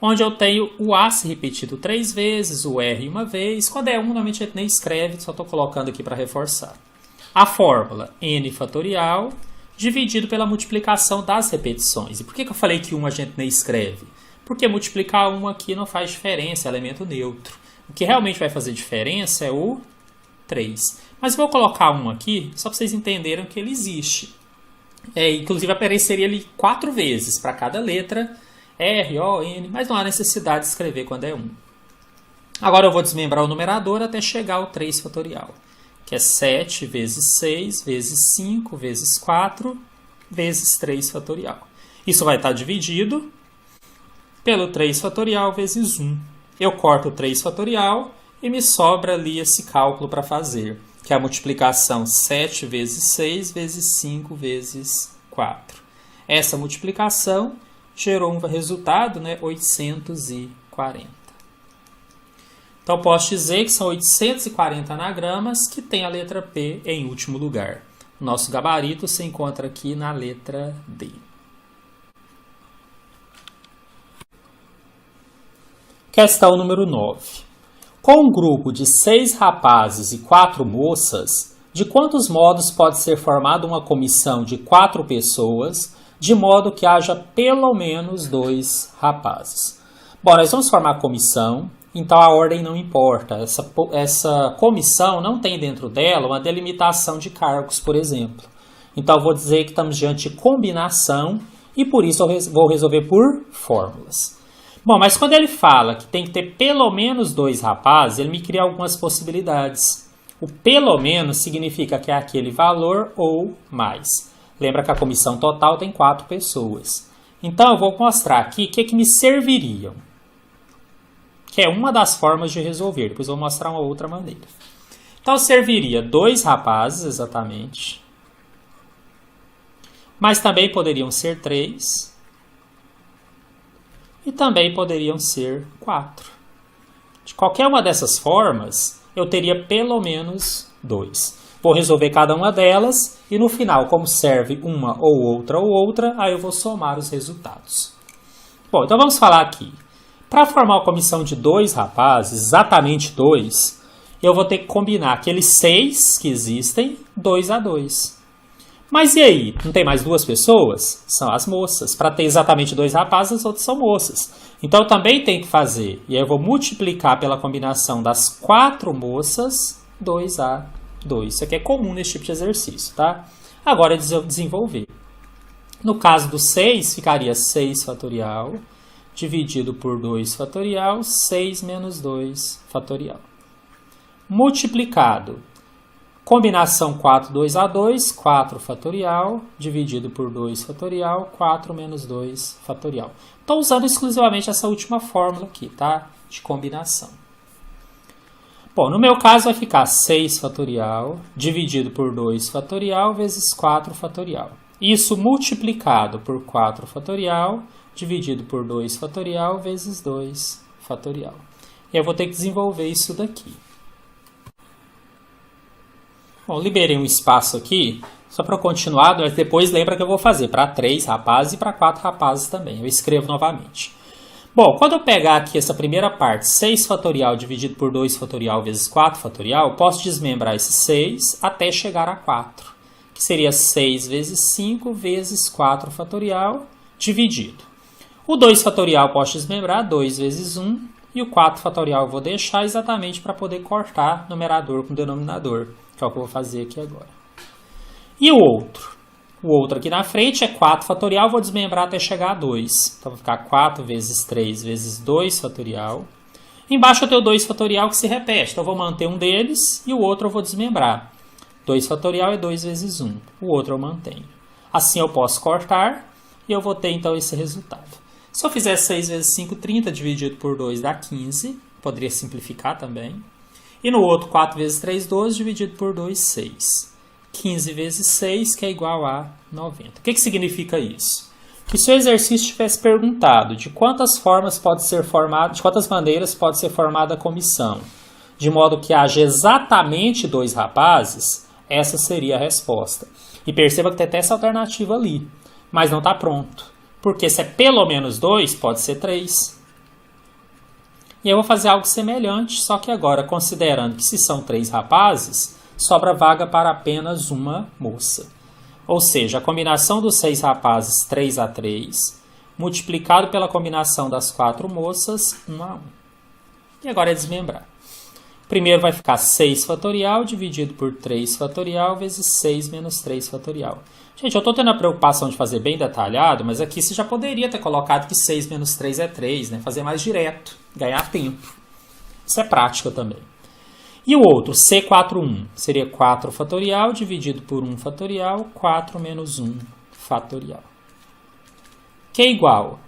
onde eu tenho o A se repetido 3 vezes, o R uma vez. Quando é 1, normalmente a gente nem escreve, só estou colocando aqui para reforçar. A fórmula N fatorial dividido pela multiplicação das repetições. E por que eu falei que 1 a gente nem escreve? Porque multiplicar 1 aqui não faz diferença, é elemento neutro. O que realmente vai fazer diferença é o 3. Mas eu vou colocar 1 aqui, só para vocês entenderem que ele existe. Inclusive apareceria ali 4 vezes para cada letra, R, O, N, mas não há necessidade de escrever quando é 1. Agora eu vou desmembrar o numerador até chegar ao 3 fatorial, que é 7 vezes 6, vezes 5, vezes 4, vezes 3 fatorial. Isso vai estar dividido pelo 3 fatorial vezes 1. Eu corto o 3 fatorial e me sobra ali esse cálculo para fazer, que é a multiplicação 7 vezes 6 vezes 5 vezes 4. Essa multiplicação gerou um resultado, né, 840. Então, posso dizer que são 840 anagramas que tem a letra P em último lugar. Nosso gabarito se encontra aqui na letra D. Questão número 9. Com um grupo de 6 rapazes e 4 moças, de quantos modos pode ser formada uma comissão de 4 pessoas, de modo que haja pelo menos 2 rapazes? Bom, nós vamos formar a comissão, então a ordem não importa. Essa comissão não tem dentro dela uma delimitação de cargos, por exemplo. Então eu vou dizer que estamos diante de combinação e por isso eu vou resolver por fórmulas. Bom, mas quando ele fala que tem que ter pelo menos 2 rapazes, ele me cria algumas possibilidades. O pelo menos significa que é aquele valor ou mais. Lembra que a comissão total tem 4 pessoas. Então eu vou mostrar aqui o que me serviriam. Que é uma das formas de resolver. Depois eu vou mostrar uma outra maneira. Então serviria 2 rapazes, exatamente. Mas também poderiam ser 3. E também poderiam ser 4. De qualquer uma dessas formas, eu teria pelo menos 2. Vou resolver cada uma delas e no final, como serve uma ou outra, aí eu vou somar os resultados. Bom, então vamos falar aqui. Para formar uma comissão de 2 rapazes, exatamente 2, eu vou ter que combinar aqueles 6 que existem, 2 a 2. Mas e aí? Não tem mais 2 pessoas? São as moças. Para ter exatamente 2 rapazes, as outras são moças. Então eu também tenho que fazer, e aí eu vou multiplicar pela combinação das 4 moças, 2 a 2. Isso aqui é comum nesse tipo de exercício, tá? Agora desenvolver. No caso do 6, ficaria 6 fatorial, dividido por 2 fatorial, 6 menos 2 fatorial. Multiplicado. Combinação 4, 2 a 2, 4 fatorial, dividido por 2 fatorial, 4 menos 2 fatorial. Estou usando exclusivamente essa última fórmula aqui, tá? De combinação. Bom, no meu caso vai ficar 6 fatorial, dividido por 2 fatorial, vezes 4 fatorial. Isso multiplicado por 4 fatorial, dividido por 2 fatorial, vezes 2 fatorial. E eu vou ter que desenvolver isso daqui. Bom, liberei um espaço aqui, só para continuar, mas depois lembra que eu vou fazer para 3 rapazes e para 4 rapazes também. Eu escrevo novamente. Bom, quando eu pegar aqui essa primeira parte, 6 fatorial dividido por 2 fatorial vezes 4 fatorial, posso desmembrar esse 6 até chegar a 4, que seria 6 vezes 5 vezes 4 fatorial dividido. O 2 fatorial posso desmembrar, 2 vezes 1, e o 4 fatorial eu vou deixar exatamente para poder cortar numerador com denominador, que é o que eu vou fazer aqui agora. E o outro? O outro aqui na frente é 4 fatorial, vou desmembrar até chegar a 2. Então vai ficar 4 vezes 3 vezes 2 fatorial. Embaixo eu tenho 2 fatorial que se repete, então eu vou manter um deles e o outro eu vou desmembrar. 2 fatorial é 2 vezes 1, o outro eu mantenho. Assim eu posso cortar e eu vou ter então esse resultado. Se eu fizer 6 vezes 5, 30, dividido por 2 dá 15, poderia simplificar também. E no outro, 4 vezes 3, 12, dividido por 2, 6. 15 vezes 6, que é igual a 90. O que significa isso? Que se o exercício tivesse perguntado de quantas formas pode ser formado, de quantas maneiras pode ser formada a comissão, de modo que haja exatamente 2 rapazes, essa seria a resposta. E perceba que tem até essa alternativa ali, mas não está pronto. Porque se é pelo menos 2, pode ser 3. E eu vou fazer algo semelhante, só que agora, considerando que se são 3 rapazes, sobra vaga para apenas uma moça. Ou seja, a combinação dos 6 rapazes, 3 a 3, multiplicado pela combinação das 4 moças, 1 a 1. E agora é desmembrar. Primeiro vai ficar 6 fatorial dividido por 3 fatorial vezes 6 menos 3 fatorial. Gente, eu estou tendo a preocupação de fazer bem detalhado, mas aqui você já poderia ter colocado que 6 menos 3 é 3, né? Fazer mais direto, ganhar tempo. Isso é prática também. E o outro, C41, seria 4 fatorial dividido por 1 fatorial, 4 menos 1 fatorial. Que é igual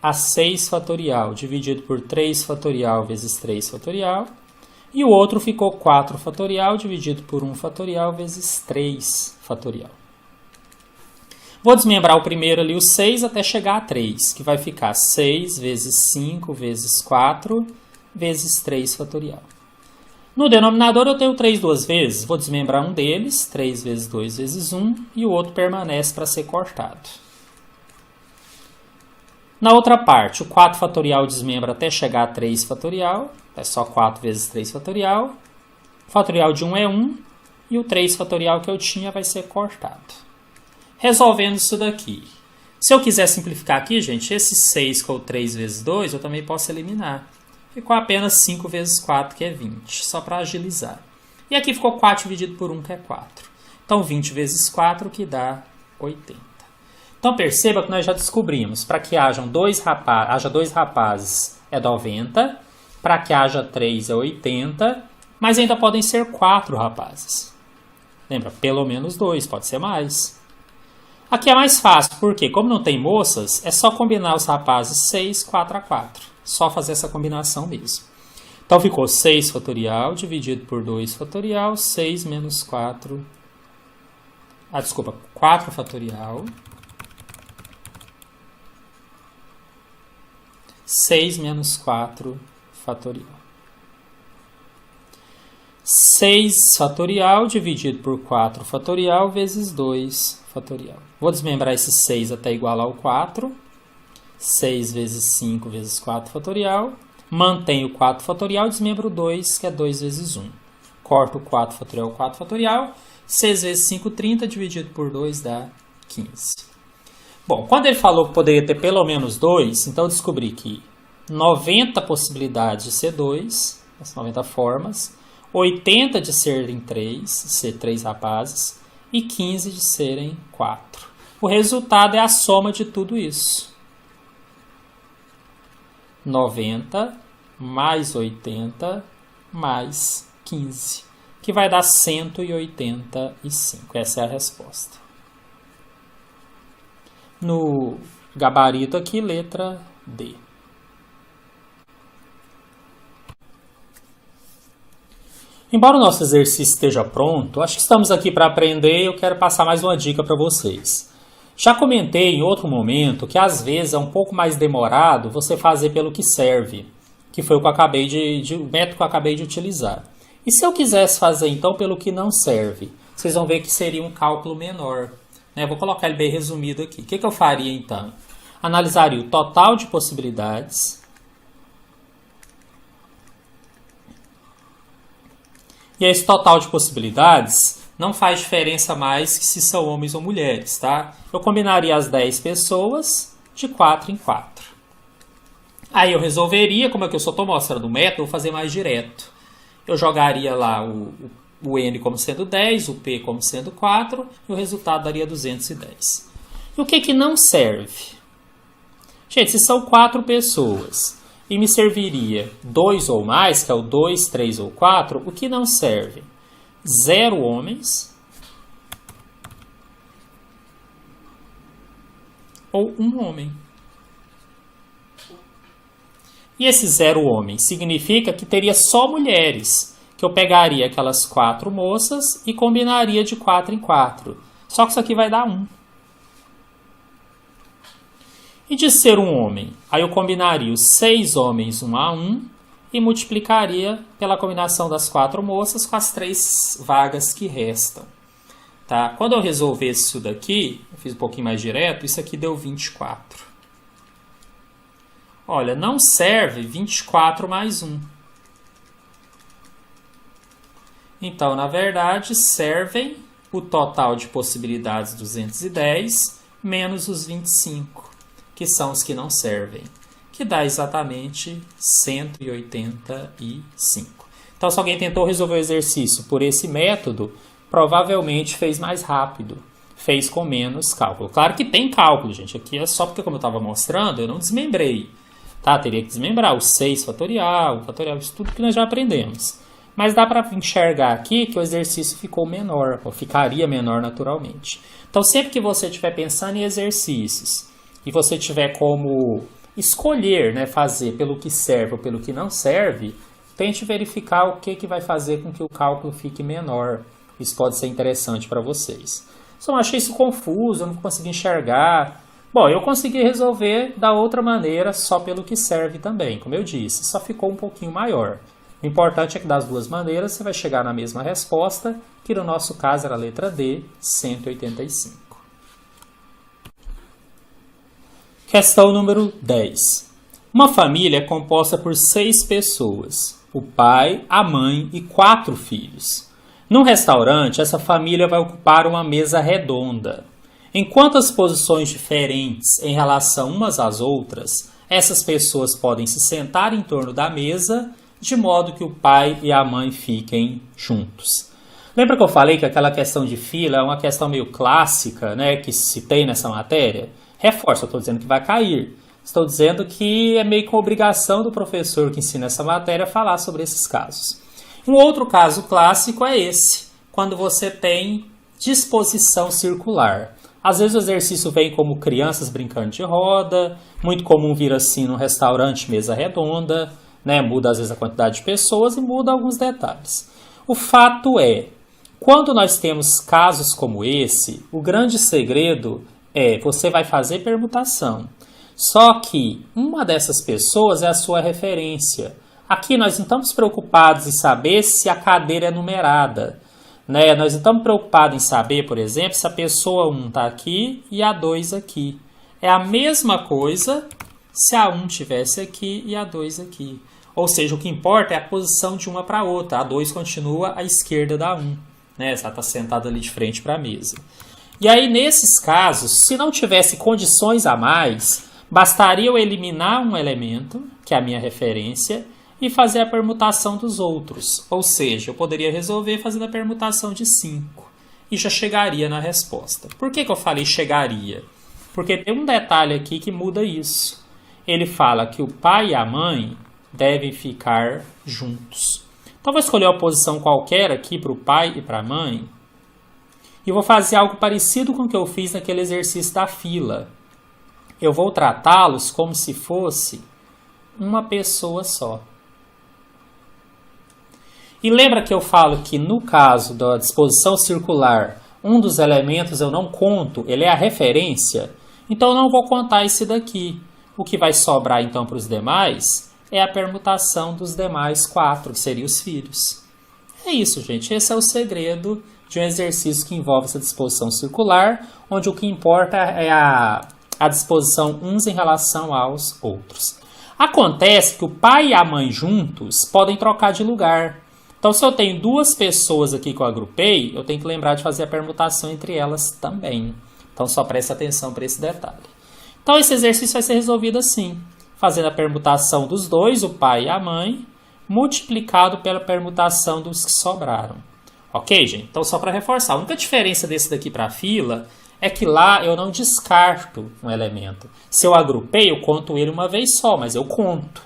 a 6 fatorial dividido por 3 fatorial vezes 3 fatorial. E o outro ficou 4 fatorial dividido por 1 fatorial vezes 3 fatorial. Vou desmembrar o primeiro ali, o 6, até chegar a 3, que vai ficar 6 vezes 5 vezes 4 vezes 3 fatorial. No denominador eu tenho 3 duas vezes, vou desmembrar um deles, 3 vezes 2 vezes 1, e o outro permanece para ser cortado. Na outra parte, o 4 fatorial desmembra até chegar a 3 fatorial. É só 4 vezes 3 fatorial. O fatorial de 1 é 1. E o 3 fatorial que eu tinha vai ser cortado. Resolvendo isso daqui. Se eu quiser simplificar aqui, gente, esse 6 com o 3 vezes 2, eu também posso eliminar. Ficou apenas 5 vezes 4, que é 20. Só para agilizar. E aqui ficou 4 dividido por 1, que é 4. Então, 20 vezes 4, que dá 80. Então, perceba que nós já descobrimos. Para que haja dois rapazes é 90. Para que haja 3 é 80. Mas ainda podem ser 4 rapazes. Lembra? Pelo menos 2, pode ser mais. Aqui é mais fácil, porque como não tem moças, é só combinar os rapazes 6, 4 a 4. Só fazer essa combinação mesmo. Então, ficou 6 fatorial dividido por 2 fatorial. 6 menos 4... 4 fatorial. 6 menos 4 fatorial. 6 fatorial dividido por 4 fatorial vezes 2 fatorial. Vou desmembrar esse 6 até igualar ao 4. 6 vezes 5 vezes 4 fatorial. Mantenho o 4 fatorial, desmembro 2, que é 2 vezes 1. Corto o 4 fatorial, 4 fatorial. 6 vezes 5, 30, dividido por 2 dá 15. Bom, quando ele falou que poderia ter pelo menos 2, então eu descobri que 90 possibilidades de ser 2, as 90 formas, 80 de serem 3, ser 3 rapazes, e 15 de serem 4. O resultado é a soma de tudo isso. 90 mais 80 mais 15, que vai dar 185. Essa é a resposta. No gabarito aqui, letra D. Embora o nosso exercício esteja pronto, acho que estamos aqui para aprender e eu quero passar mais uma dica para vocês. Já comentei em outro momento que às vezes é um pouco mais demorado você fazer pelo que serve, que foi o que eu acabei o método que eu acabei de utilizar. E se eu quisesse fazer então pelo que não serve, vocês vão ver que seria um cálculo menor. Vou colocar ele bem resumido aqui. O que eu faria então? Analisaria o total de possibilidades. E esse total de possibilidades não faz diferença mais que se são homens ou mulheres, tá? Eu combinaria as 10 pessoas de 4 em 4. Aí eu resolveria, como é que eu só estou mostrando o método, vou fazer mais direto. Eu jogaria lá o N como sendo 10, o P como sendo 4, e o resultado daria 210. E o que não serve? Gente, se são 4 pessoas e me serviria 2 ou mais, que é o 2, 3 ou 4, o que não serve? 0 homens ou 1 homem. E esse 0 homem significa que teria só mulheres, que eu pegaria aquelas 4 moças e combinaria de 4 em 4. Só que isso aqui vai dar 1. E de ser um homem, aí eu combinaria os 6 homens 1 a 1 e multiplicaria pela combinação das 4 moças com as 3 vagas que restam. Tá? Quando eu resolver isso daqui, eu fiz um pouquinho mais direto, isso aqui deu 24. Olha, não serve 24 mais 1. Então, na verdade, servem o total de possibilidades 210 menos os 25, que são os que não servem, que dá exatamente 185. Então, se alguém tentou resolver o exercício por esse método, provavelmente fez mais rápido, fez com menos cálculo. Claro que tem cálculo, gente. Aqui é só porque, como eu estava mostrando, eu não desmembrei. Tá? Teria que desmembrar o 6 fatorial, o fatorial, isso tudo que nós já aprendemos. Mas dá para enxergar aqui que o exercício ficou menor, ou ficaria menor naturalmente. Então, sempre que você estiver pensando em exercícios e você tiver como escolher, fazer pelo que serve ou pelo que não serve, tente verificar o que vai fazer com que o cálculo fique menor. Isso pode ser interessante para vocês. Só achei isso confuso, eu não consegui enxergar. Bom, eu consegui resolver da outra maneira, só pelo que serve também. Como eu disse, só ficou um pouquinho maior. O importante é que das duas maneiras você vai chegar na mesma resposta, que no nosso caso era a letra D, 185. Questão número 10. Uma família é composta por 6 pessoas, o pai, a mãe e 4 filhos. Num restaurante, essa família vai ocupar uma mesa redonda. Em quantas posições diferentes em relação umas às outras, essas pessoas podem se sentar em torno da mesa, de modo que o pai e a mãe fiquem juntos? Lembra que eu falei que aquela questão de fila é uma questão meio clássica, né, que se tem nessa matéria? Reforço, eu estou dizendo que vai cair. Estou dizendo que é meio que obrigação do professor que ensina essa matéria falar sobre esses casos. Um outro caso clássico é esse, quando você tem disposição circular. Às vezes o exercício vem como crianças brincando de roda, muito comum vir assim no restaurante, mesa redonda, né? Muda às vezes a quantidade de pessoas e muda alguns detalhes. O fato é, quando nós temos casos como esse, o grande segredo é você vai fazer permutação. Só que uma dessas pessoas é a sua referência. Aqui nós não estamos preocupados em saber se a cadeira é numerada, né? Nós não estamos preocupados em saber, por exemplo, se a pessoa 1 está aqui e a 2 aqui. É a mesma coisa se a 1 estivesse aqui e a 2 aqui. Ou seja, o que importa é a posição de uma para a outra. A 2 continua à esquerda da 1, né? Ela está sentada ali de frente para a mesa. E aí, nesses casos, se não tivesse condições a mais, bastaria eu eliminar um elemento, que é a minha referência, e fazer a permutação dos outros. Ou seja, eu poderia resolver fazendo a permutação de 5 e já chegaria na resposta. Por que eu falei chegaria? Porque tem um detalhe aqui que muda isso. Ele fala que o pai e a mãe devem ficar juntos. Então, vou escolher uma posição qualquer aqui para o pai e para a mãe e vou fazer algo parecido com o que eu fiz naquele exercício da fila. Eu vou tratá-los como se fosse uma pessoa só. E lembra que eu falo que no caso da disposição circular, um dos elementos eu não conto, ele é a referência? Então eu não vou contar esse daqui. O que vai sobrar então para os demais é a permutação dos demais 4, que seriam os filhos. É isso, gente. Esse é o segredo de um exercício que envolve essa disposição circular, onde o que importa é a disposição uns em relação aos outros. Acontece que o pai e a mãe juntos podem trocar de lugar. Então, se eu tenho 2 pessoas aqui que eu agrupei, eu tenho que lembrar de fazer a permutação entre elas também. Então, só preste atenção para esse detalhe. Então, esse exercício vai ser resolvido assim, fazendo a permutação dos 2, o pai e a mãe, multiplicado pela permutação dos que sobraram. Ok, gente? Então, só para reforçar, a única diferença desse daqui para a fila é que lá eu não descarto um elemento. Se eu agrupei, eu conto ele uma vez só, mas eu conto.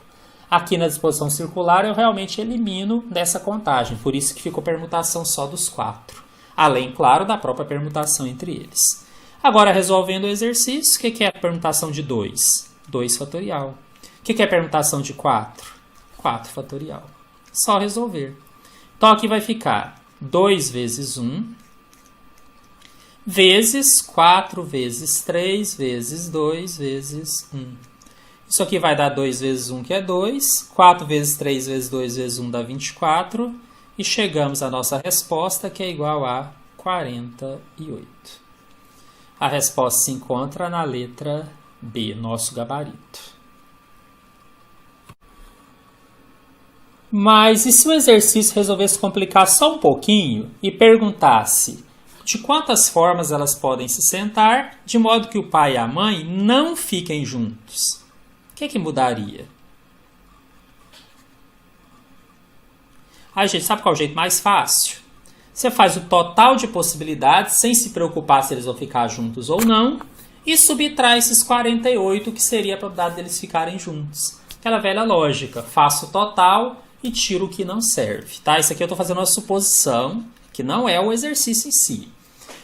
Aqui na disposição circular eu realmente elimino dessa contagem, por isso que ficou permutação só dos 4. Além, claro, da própria permutação entre eles. Agora, resolvendo o exercício, o que é a permutação de 2? 2 fatorial. O que é a permutação de 4? 4 fatorial. Só resolver. Então, aqui vai ficar 2 vezes 1, vezes 4 vezes 3, vezes 2, vezes 1. Isso aqui vai dar 2 vezes 1, que é 2. 4 vezes 3 vezes 2 vezes 1 dá 24. E chegamos à nossa resposta, que é igual a 48. A resposta se encontra na letra B, nosso gabarito. Mas e se o exercício resolvesse complicar só um pouquinho e perguntasse de quantas formas elas podem se sentar, de modo que o pai e a mãe não fiquem juntos? O que mudaria? Aí, gente, sabe qual é o jeito mais fácil? Você faz o total de possibilidades, sem se preocupar se eles vão ficar juntos ou não, e subtrai esses 48, que seria a probabilidade deles ficarem juntos. Aquela velha lógica, faço o total e tiro o que não serve. Tá? Isso aqui eu estou fazendo uma suposição, que não é o exercício em si.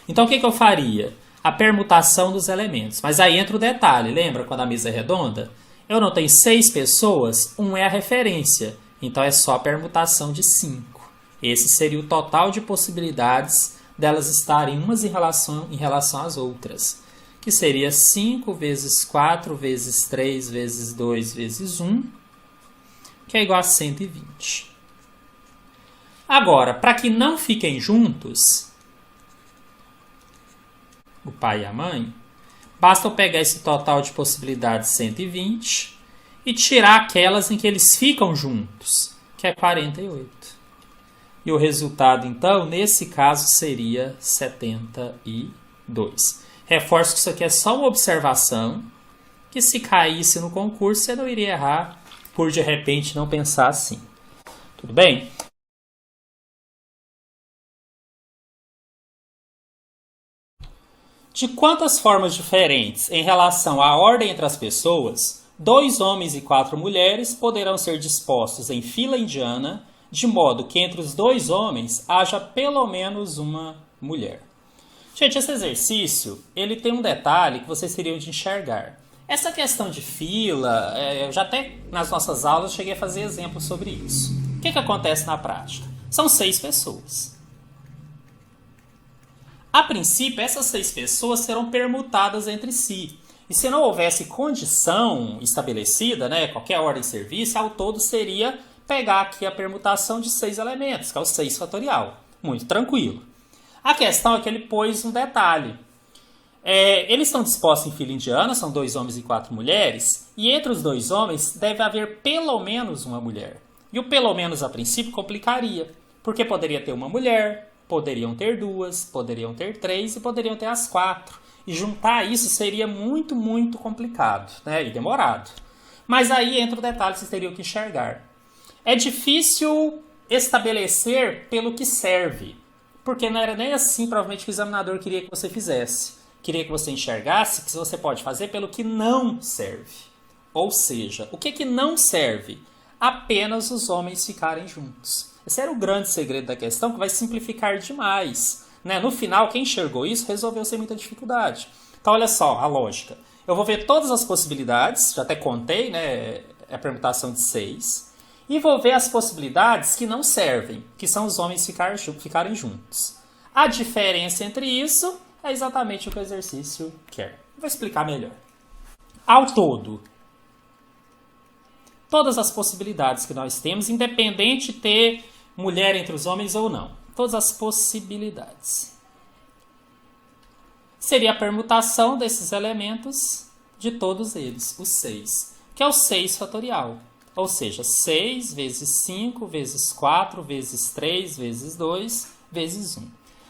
Então, o que eu faria? A permutação dos elementos. Mas aí entra o detalhe, lembra quando a mesa é redonda? Eu não tenho 6 pessoas, 1 é a referência. Então, é só a permutação de 5. Esse seria o total de possibilidades delas estarem umas em relação às outras. Que seria 5 vezes 4 vezes 3 vezes 2 vezes 1, que é igual a 120. Agora, para que não fiquem juntos, o pai e a mãe, Basta eu pegar esse total de possibilidades 120 e tirar aquelas em que eles ficam juntos, que é 48. E o resultado, então, nesse caso, seria 72. Reforço que isso aqui é só uma observação, que se caísse no concurso, você não iria errar por, de repente, não pensar assim. Tudo bem? De quantas formas diferentes em relação à ordem entre as pessoas, 2 homens e 4 mulheres poderão ser dispostos em fila indiana, de modo que entre os 2 homens haja pelo menos uma mulher? Gente, esse exercício, ele tem um detalhe que vocês teriam de enxergar. Essa questão de fila, eu já até nas nossas aulas cheguei a fazer exemplos sobre isso. O que acontece na prática? São 6 pessoas. A princípio, essas 6 pessoas serão permutadas entre si. E se não houvesse condição estabelecida, qualquer ordem de serviço, ao todo seria pegar aqui a permutação de 6 elementos, que é o 6 fatorial. Muito tranquilo. A questão é que ele pôs um detalhe. Eles estão dispostos em fila indiana, são 2 homens e 4 mulheres, e entre os 2 homens deve haver pelo menos uma mulher. E o pelo menos, a princípio, complicaria, porque poderia ter uma mulher, poderiam ter 2, poderiam ter 3 e poderiam ter as 4. E juntar isso seria muito, muito complicado, e demorado. Mas aí entra o detalhe que vocês teriam que enxergar. É difícil estabelecer pelo que serve, porque não era nem assim, provavelmente, que o examinador queria que você fizesse. Queria que você enxergasse que você pode fazer pelo que não serve. Ou seja, o que não serve? Apenas os homens ficarem juntos. Esse era o grande segredo da questão, que vai simplificar demais. No final, quem enxergou isso resolveu sem muita dificuldade. Então, olha só a lógica. Eu vou ver todas as possibilidades, já até contei, a permutação de 6. E vou ver as possibilidades que não servem, que são os homens ficarem juntos. A diferença entre isso é exatamente o que o exercício quer. Vou explicar melhor. Ao todo, todas as possibilidades que nós temos, independente de ter mulher entre os homens ou não. Todas as possibilidades. Seria a permutação desses elementos de todos eles, os 6, que é o 6 fatorial. Ou seja, 6 vezes 5 vezes 4 vezes 3 vezes 2 vezes 1.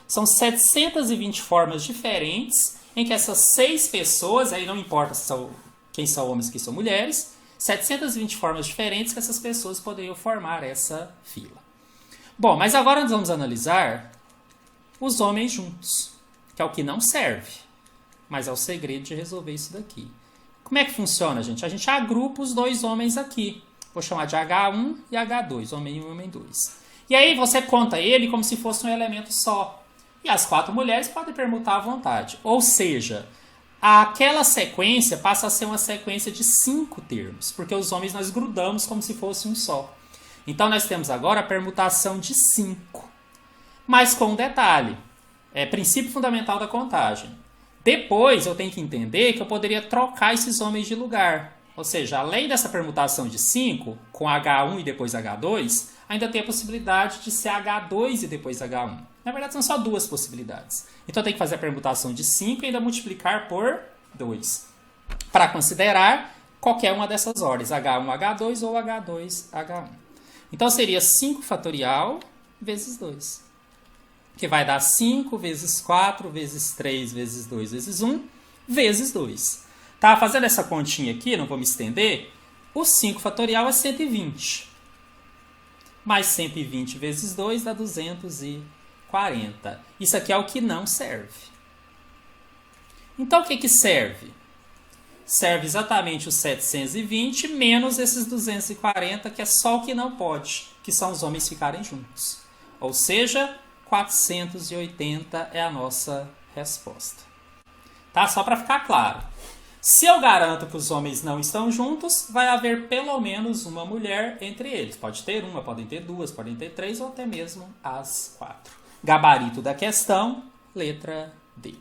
São 720 formas diferentes em que essas 6 pessoas, aí não importa quem são homens e quem são mulheres, 720 formas diferentes que essas pessoas poderiam formar essa fila. Bom, mas agora nós vamos analisar os homens juntos, que é o que não serve, mas é o segredo de resolver isso daqui. Como é que funciona, gente? A gente agrupa os 2 homens aqui. Vou chamar de H1 e H2, homem 1 e homem 2. E aí você conta ele como se fosse um elemento só. E as 4 mulheres podem permutar à vontade. Ou seja, aquela sequência passa a ser uma sequência de 5 termos, porque os homens nós grudamos como se fosse um só. Então, nós temos agora a permutação de 5. Mas com um detalhe. Princípio fundamental da contagem. Depois, eu tenho que entender que eu poderia trocar esses homens de lugar. Ou seja, além dessa permutação de 5, com H1 e depois H2, ainda tem a possibilidade de ser H2 e depois H1. Na verdade, são só 2 possibilidades. Então, eu tenho que fazer a permutação de 5 e ainda multiplicar por 2. Para considerar qualquer uma dessas ordens. H1, H2 ou H2, H1. Então, seria 5 fatorial vezes 2. Que vai dar 5 vezes 4 vezes 3 vezes 2 vezes 1 vezes 2. Tá? Fazendo essa continha aqui, não vou me estender. O 5 fatorial é 120. Mais 120 vezes 2 dá 240. Isso aqui é o que não serve. Então, o que serve? Serve exatamente os 720 menos esses 240, que é só o que não pode, que são os homens ficarem juntos. Ou seja, 480 é a nossa resposta. Tá? Só para ficar claro. Se eu garanto que os homens não estão juntos, vai haver pelo menos uma mulher entre eles. Pode ter uma, podem ter 2, podem ter 3 ou até mesmo as 4. Gabarito da questão, letra D.